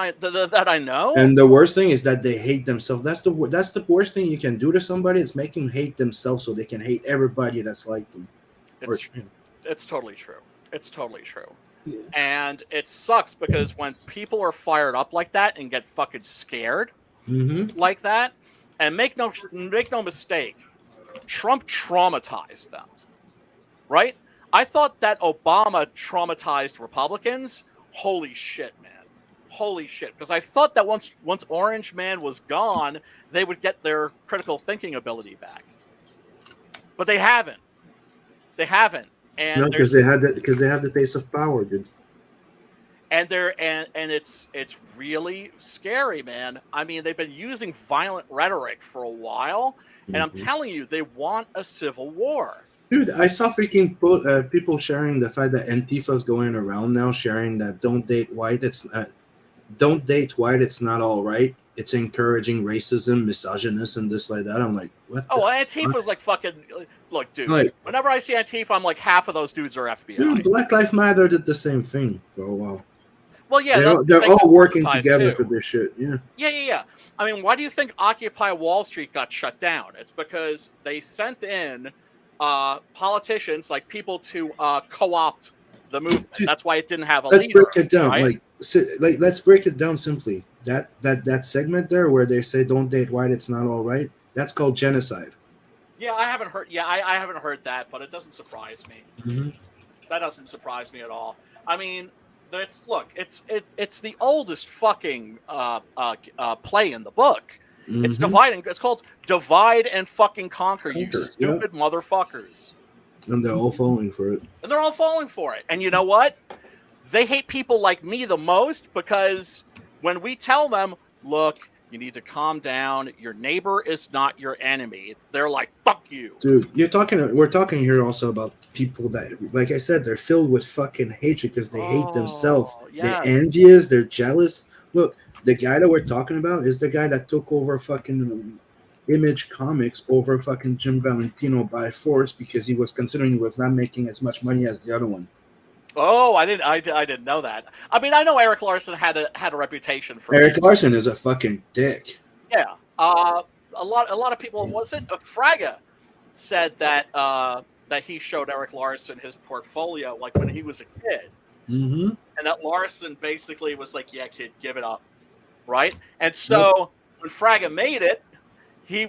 Speaker 4: I know.
Speaker 2: And the worst thing is that they hate themselves. That's the worst thing you can do to somebody. It's make them hate themselves so they can hate everybody that's like them.
Speaker 4: It's totally true. It's totally true.
Speaker 2: Yeah.
Speaker 4: And it sucks because when people are fired up like that and get fucking scared like that, and make no mistake, Trump traumatized them. Right? I thought that Obama traumatized Republicans. Holy shit, man. Holy shit. Because I thought that once Orange Man was gone, they would get their critical thinking ability back. But they haven't. And
Speaker 2: because they have the taste of power, dude.
Speaker 4: And it's really scary, man. I mean, they've been using violent rhetoric for a while, and I'm telling you, they want a civil war.
Speaker 2: Dude, I saw freaking people sharing the fact that Antifa's going around now sharing that don't date white. It's not all right. It's encouraging racism, misogynist, and this like that. I'm like, what?
Speaker 4: Oh, Antifa's like fucking. Look, dude. Like, whenever I see Antifa, I'm like, half of those dudes are FBI.
Speaker 2: Dude, Black Lives Matter did the same thing for a while.
Speaker 4: Well, yeah,
Speaker 2: they're all working together for this shit. Yeah.
Speaker 4: Yeah. I mean, why do you think Occupy Wall Street got shut down? It's because they sent in politicians, like people to co-opt the movement. That's why it didn't have a leader.
Speaker 2: Let's break it down.
Speaker 4: Right?
Speaker 2: Let's break it down simply. that segment there where they say don't date white, it's not all right. That's called genocide.
Speaker 4: Yeah, I haven't heard. Yeah, I haven't heard that, but it doesn't surprise me.
Speaker 2: Mm-hmm.
Speaker 4: That doesn't surprise me at all. I mean, it's the oldest fucking play in the book.
Speaker 2: Mm-hmm.
Speaker 4: It's dividing. It's called Divide and Fucking Conquer. You
Speaker 2: Conquer,
Speaker 4: stupid motherfuckers.
Speaker 2: And they're all falling for it.
Speaker 4: And they're all falling for it. And you know what? They hate people like me the most because when we tell them, look, you need to calm down. Your neighbor is not your enemy. They're like, fuck you.
Speaker 2: Dude, we're talking here also about people that, like I said, they're filled with fucking hatred because they hate themselves.
Speaker 4: Yes.
Speaker 2: They're envious. They're jealous. Look, the guy that we're talking about is the guy that took over fucking Image Comics over fucking Jim Valentino by force because he was considering he was not making as much money as the other one.
Speaker 4: Oh, I didn't know that. I mean, I know Eric Larson had a reputation for
Speaker 2: Eric Larson is a fucking dick.
Speaker 4: Yeah. A lot of people. Was it Fraga said that that he showed Eric Larson his portfolio like when he was a kid,
Speaker 2: mm-hmm.
Speaker 4: and that Larson basically was like, "Yeah, kid, give it up," right? And so when Fraga made it, he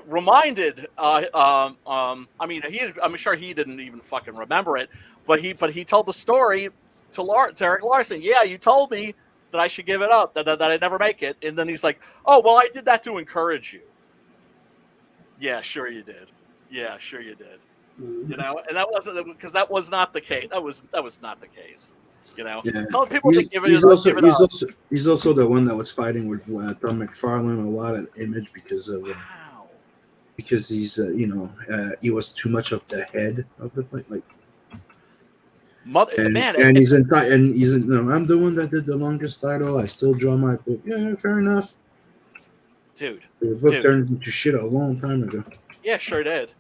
Speaker 4: reminded. I mean, I'm sure he didn't even fucking remember it. But he told the story to Eric Larson. Yeah, you told me that I should give it up, that I'd never make it. And then he's like, oh, well, I did that to encourage you. Yeah, sure you did. Yeah, sure you did. You know, and that wasn't because that was not the case. That was not the case. You know, telling people to give it up.
Speaker 2: He's also the one that was fighting with Tom McFarlane a lot at Image because of because he's he was too much of the head of the play, like. I'm the one that did the longest title. I still draw my book. Yeah, fair enough.
Speaker 4: Dude.
Speaker 2: The book turned into shit a long time ago.
Speaker 4: Yeah, sure did.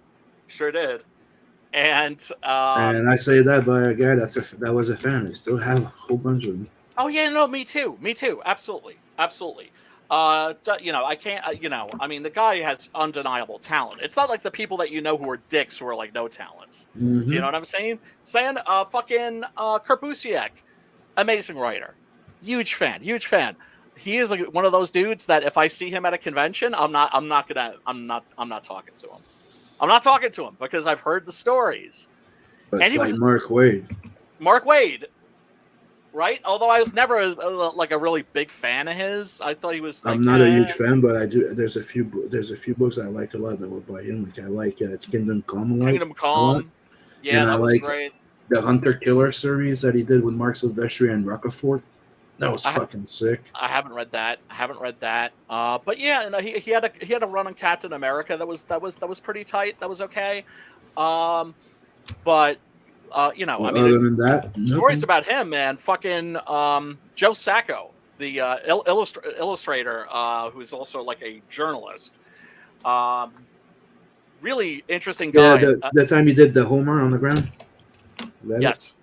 Speaker 4: And
Speaker 2: I say that by a guy that was a fan. I still have a whole bunch of them.
Speaker 4: Oh yeah, no, me too. Absolutely. I can't. I mean, the guy has undeniable talent. It's not like the people that who are dicks who are like no talents.
Speaker 2: Mm-hmm.
Speaker 4: So you know what I'm saying? Fucking Kurt Busiek, amazing writer, huge fan. He is like one of those dudes that if I see him at a convention, I'm not talking to him. I'm not talking to him because I've heard the stories.
Speaker 2: But it's like Mark Waid.
Speaker 4: Right, although I was never a really big fan of his. I thought he was. Like,
Speaker 2: I'm not a huge fan, but I do. There's a few books I like a lot that were by him. Like I like Kingdom Come.
Speaker 4: Yeah, that was
Speaker 2: like
Speaker 4: great.
Speaker 2: The Hunter Killer series that he did with Mark Silvestri and Rocafort. That was fucking sick.
Speaker 4: I haven't read that. But yeah, he had a run on Captain America that was pretty tight. That was okay. But.
Speaker 2: Other than that,
Speaker 4: stories about him, man. Fucking Joe Sacco, the illustrator, who's also like a journalist. Really interesting guy.
Speaker 2: Yeah, the time he did the Homer on the ground.
Speaker 4: Yes.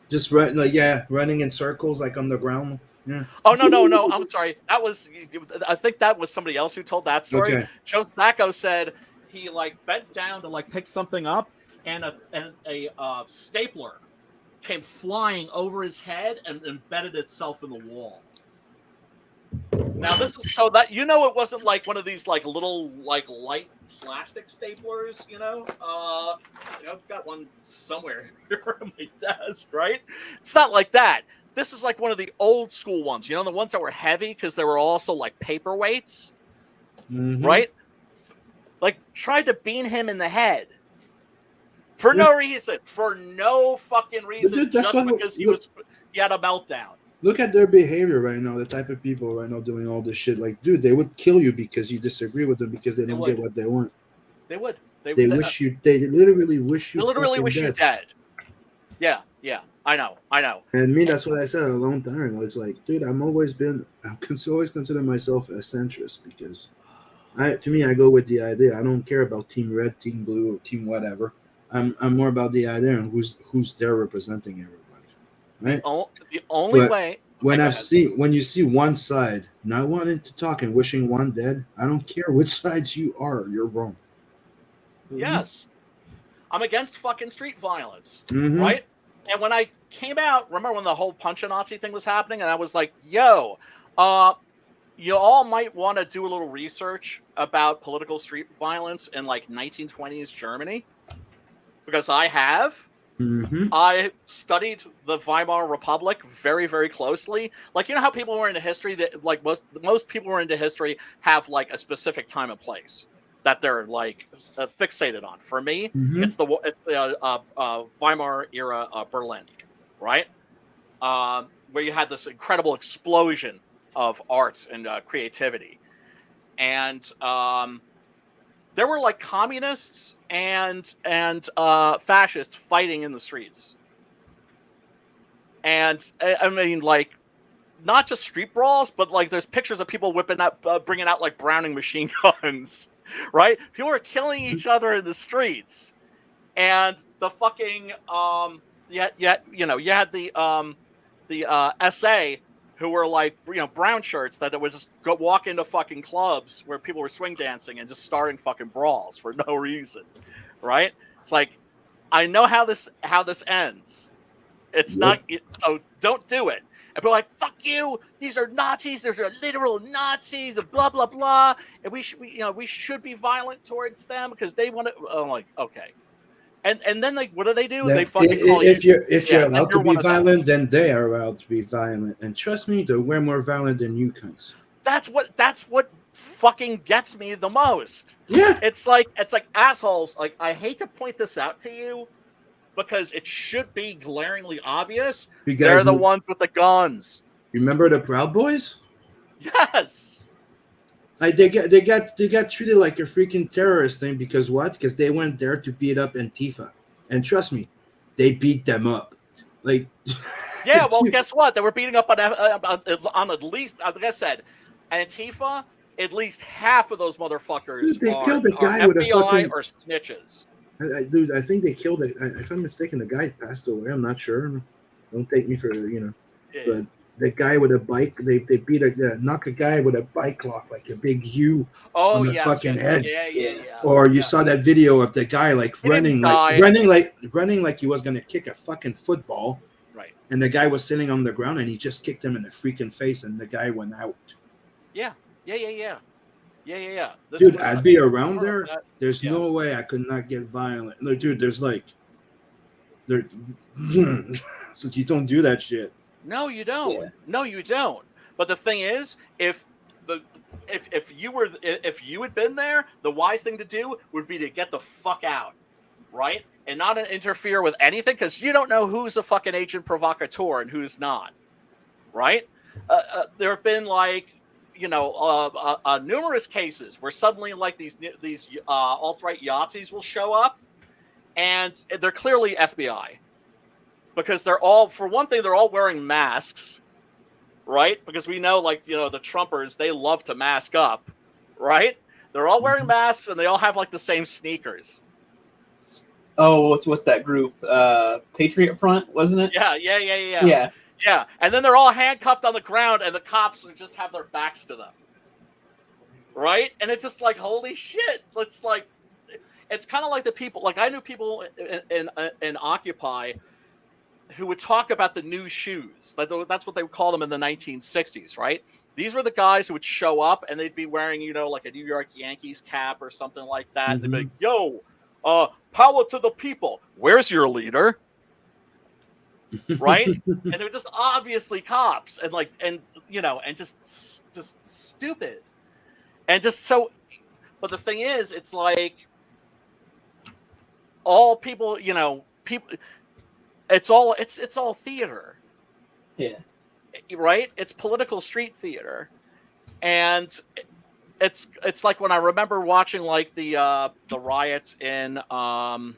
Speaker 2: Just running in circles like on the ground. Yeah.
Speaker 4: Oh no! I'm sorry. I think that was somebody else who told that story.
Speaker 2: Okay.
Speaker 4: Joe Sacco said. He bent down to pick something up, and a stapler came flying over his head and embedded itself in the wall. Now this is so that it wasn't like one of these little light plastic staplers. I've got one somewhere here on my desk. Right? It's not like that. This is like one of the old school ones. The ones that were heavy because they were also paperweights.
Speaker 2: Mm-hmm.
Speaker 4: Right? Tried to bean him in the head for no reason, for no fucking reason, just because he had a meltdown.
Speaker 2: Look at their behavior right now. The type of people right now doing all this shit. Dude, they would kill you because you disagree with them because they don't get what they want.
Speaker 4: They would. They
Speaker 2: literally wish you
Speaker 4: dead. Yeah. I know.
Speaker 2: And me, that's what I said a long time ago. It's like, dude, I'm always considered myself a centrist because. I go with the idea. I don't care about Team Red, Team Blue, or Team whatever. I'm more about the idea and who's there representing everybody, right?
Speaker 4: The only way.
Speaker 2: When you see one side not wanting to talk and wishing one dead, I don't care which sides you are. You're wrong.
Speaker 4: Yes, I'm against fucking street violence,
Speaker 2: mm-hmm.
Speaker 4: right? And when I came out, remember when the whole Punch-a-Nazi thing was happening, and I was like, "Yo, you all might want to do a little research about political street violence in like 1920s Germany, because I have."
Speaker 2: Mm-hmm.
Speaker 4: I studied the Weimar Republic very, very closely. Like, you know how people were into history that, like, most people who are into history have like a specific time and place that they're like fixated on. For me,
Speaker 2: Mm-hmm.
Speaker 4: it's the Weimar era Berlin, right? Where you had this incredible explosion of arts and creativity, and there were like communists and fascists fighting in the streets. And I mean, like, not just street brawls, but like there's pictures of people whipping out, bringing out like Browning machine guns, right? People are killing each other in the streets, and the fucking you had the SA who were like, brown shirts that would just go walk into fucking clubs where people were swing dancing and just starting fucking brawls for no reason, right? It's like, I know how this ends. It's not, so don't do it. And people are like, fuck you, these are Nazis, these are literal Nazis, and blah blah blah, and we should be violent towards them because they want to. I'm like, okay. And then, like, what do? They fucking call
Speaker 2: if
Speaker 4: you.
Speaker 2: you're allowed to be
Speaker 4: one of them.
Speaker 2: violent, then they are allowed to be violent. And trust me, we're more violent than you cunts.
Speaker 4: That's what fucking gets me the most.
Speaker 2: Yeah.
Speaker 4: It's like assholes. Like, I hate to point this out to you because it should be glaringly obvious. They're the ones with the guns.
Speaker 2: Remember the Proud Boys?
Speaker 4: Yes.
Speaker 2: Like they got treated like a freaking terrorist thing because what? Because they went there to beat up Antifa, and trust me, they beat them up. Like,
Speaker 4: yeah. Well, guess what? They were beating up on at least, like I said, Antifa. At least half of those motherfuckers
Speaker 2: killed a guy
Speaker 4: are
Speaker 2: with
Speaker 4: FBI
Speaker 2: a fucking,
Speaker 4: or snitches.
Speaker 2: Dude, I think they killed it. If I'm mistaken, the guy passed away. I'm not sure. Don't take me for
Speaker 4: Yeah.
Speaker 2: But the guy with a bike, they beat knock a guy with a bike lock, like a big U on the fucking head.
Speaker 4: Yeah.
Speaker 2: Or you saw that video of the guy like running like he was gonna kick a fucking football.
Speaker 4: Right.
Speaker 2: And the guy was sitting on the ground and he just kicked him in the freaking face and the guy went out.
Speaker 4: Yeah.
Speaker 2: Dude, I'd be around there. There's
Speaker 4: Yeah.
Speaker 2: no way I could not get violent. Look, dude, there's like so you don't do that shit.
Speaker 4: No, you don't.
Speaker 3: Yeah.
Speaker 4: No, you don't. But the thing is, if you had been there, the wise thing to do would be to get the fuck out, right? And not interfere with anything, because you don't know who's a fucking agent provocateur and who's not, right? There have been like, numerous cases where suddenly like these alt-right Yahtzees will show up, and they're clearly FBI. Because they're all, for one thing, they're all wearing masks, right? Because we know, like, the Trumpers, they love to mask up, right? They're all wearing masks, and they all have, like, the same sneakers.
Speaker 3: Oh, what's that group? Patriot Front, wasn't it?
Speaker 4: Yeah. And then they're all handcuffed on the ground, and the cops just have their backs to them, right? And it's just like, holy shit. It's like, it's kind of like the people, like, I knew people in Occupy who would talk about the new shoes. That's what they would call them in the 1960s, right? These were the guys who would show up and they'd be wearing, like a New York Yankees cap or something like that. Mm-hmm. They'd be like, yo, power to the people. Where's your leader? Right? And they're just obviously cops and just stupid. And just so, but the thing is, it's like all people, people, it's all theater.
Speaker 3: Yeah.
Speaker 4: Right? It's political street theater. And it's like when I remember watching like the riots in God,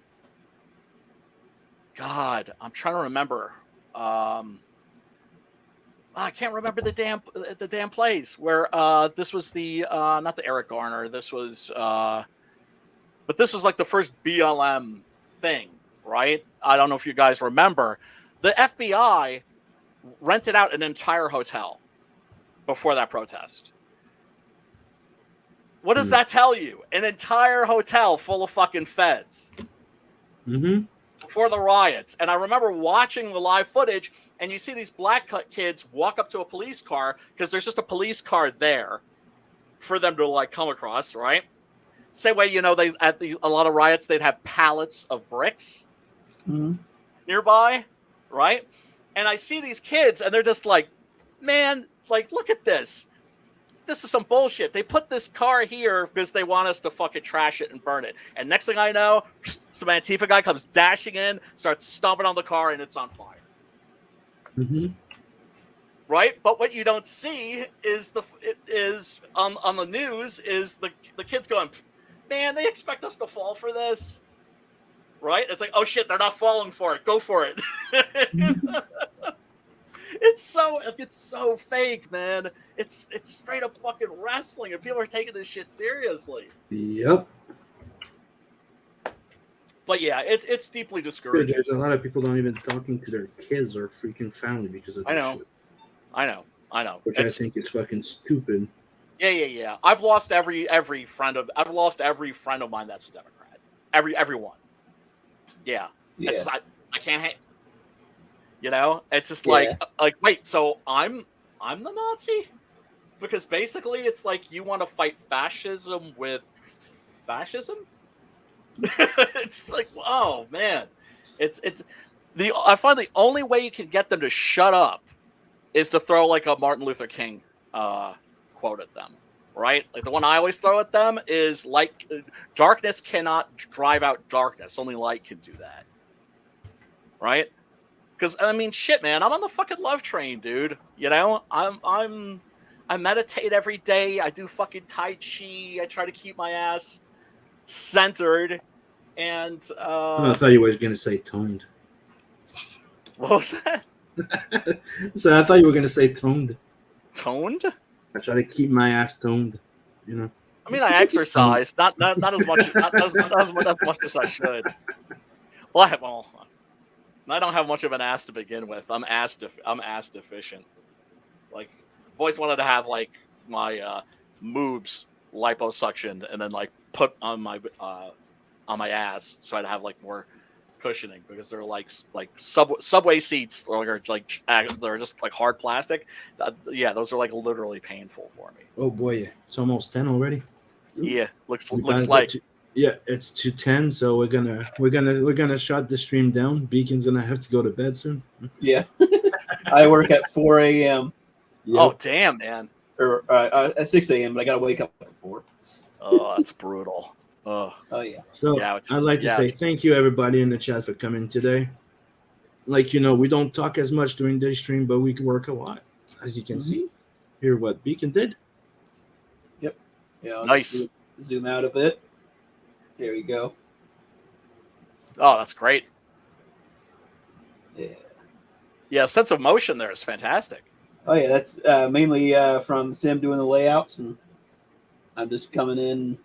Speaker 4: I'm trying to remember. I can't remember the damn place where this was the not the Eric Garner, this was but this was like the first BLM thing. Right? I don't know if you guys remember. The FBI rented out an entire hotel before that protest. What does that tell you? An entire hotel full of fucking feds.
Speaker 2: Mm-hmm.
Speaker 4: before the riots. And I remember watching the live footage, and you see these black kids walk up to a police car because there's just a police car there for them to like come across, right? Same way, they at a lot of riots they'd have pallets of bricks nearby, right? And I see these kids, and they're just like, man, like, look at this. This is some bullshit. They put this car here because they want us to fucking trash it and burn it. And next thing I know, some Antifa guy comes dashing in, starts stomping on the car, and it's on fire.
Speaker 2: Mm-hmm.
Speaker 4: Right? But what you don't see is on the news is the kids going, man, they expect us to fall for this. Right? It's like, oh shit, they're not falling for it. Go for it. It's so fake, man. It's straight up fucking wrestling, and people are taking this shit seriously.
Speaker 2: Yep.
Speaker 4: But yeah, it's deeply discouraging.
Speaker 2: There's a lot of people don't even talking to their kids or freaking family because of this shit.
Speaker 4: I know.
Speaker 2: Which I think is fucking stupid.
Speaker 4: Yeah. I've lost every friend of mine that's a Democrat. Everyone. Yeah. It's just, I can't hate. It's just like wait, so I'm the Nazi? Because basically it's like you want to fight fascism with fascism? It's like, oh man. I find the only way you can get them to shut up is to throw like a Martin Luther King quote at them. Right? Like the one I always throw at them is like darkness cannot drive out darkness. Only light can do that. Right? Because I mean, shit, man, I'm on the fucking love train, dude. I meditate every day. I do fucking Tai Chi. I try to keep my ass centered. And
Speaker 2: I thought you were gonna say toned.
Speaker 4: What was that?
Speaker 2: So I thought you were gonna say toned.
Speaker 4: Toned?
Speaker 2: I try to keep my ass toned. I
Speaker 4: mean, I exercise, not as much, not as much as I should. Well, I don't have much of an ass to begin with. I'm ass deficient. Like, I've always wanted to have like my moobs liposuctioned and then like put on my ass, so I'd have like more cushioning, because they're like subway seats, or like they're just like hard plastic. Yeah, those are like literally painful for me.
Speaker 2: Oh boy, it's almost 10 already.
Speaker 4: Yeah, looks like.
Speaker 2: Yeah, it's 2:10, so we're gonna shut the stream down. Beacon's gonna have to go to bed soon.
Speaker 3: Yeah, I work at 4 a.m.
Speaker 2: Yep.
Speaker 4: Oh damn, man!
Speaker 3: Or at 6 a.m. But I gotta wake up at 4.
Speaker 4: Oh, that's brutal. Oh
Speaker 3: yeah.
Speaker 2: So I'd like to say thank you everybody in the chat for coming today. Like we don't talk as much during the stream, but we work a lot, as you can see. Hear what Beacon did.
Speaker 3: Yep. Yeah. I'll
Speaker 4: nice.
Speaker 3: Zoom out a bit. There you go.
Speaker 4: Oh, that's great.
Speaker 3: Yeah.
Speaker 4: Yeah, sense of motion there is fantastic.
Speaker 3: Oh yeah, that's mainly from Sim doing the layouts, and I'm just coming in,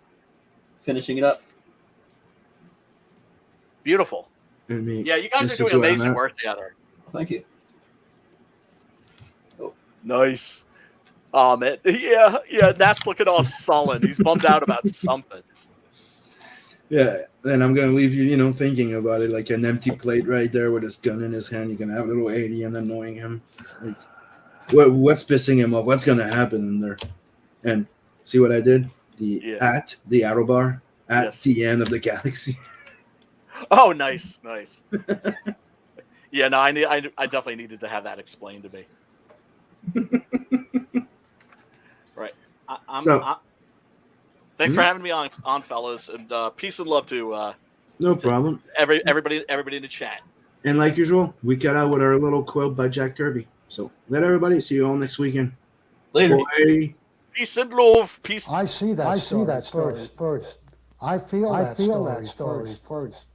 Speaker 3: finishing it up.
Speaker 4: Beautiful.
Speaker 2: I mean,
Speaker 4: yeah, you guys are doing amazing work together.
Speaker 3: Thank you.
Speaker 4: Oh, nice. Oh man, yeah. Nat's looking all sullen. He's bummed out about something.
Speaker 2: Yeah, and I'm gonna leave you, thinking about it, like an empty plate right there with his gun in his hand. You're gonna have a little alien annoying him. Like, what's pissing him off? What's gonna happen in there? And see what I did? The arrow bar at the end of the galaxy.
Speaker 4: Oh, nice. Yeah, no, I definitely needed to have that explained to me. Right. Thanks for having me on, fellas, and peace and love to
Speaker 2: no problem.
Speaker 4: Everybody in the chat.
Speaker 2: And like usual, we cut out with our little quote by Jack Kirby. So let everybody see you all next weekend.
Speaker 3: Later.
Speaker 2: Bye.
Speaker 4: Peace and love. Peace.
Speaker 5: I see that story first. I feel that story first.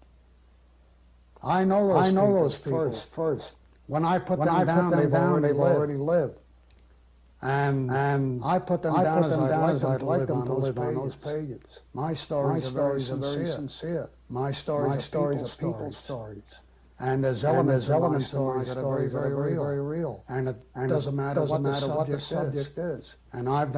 Speaker 5: I know those people first. When I put them down, they've already lived. And I put them down as I'd like them to live on those pages. My stories are very sincere. My stories are people's stories. And there's elements of my stories that are very real. And it doesn't matter what the subject is. And I've done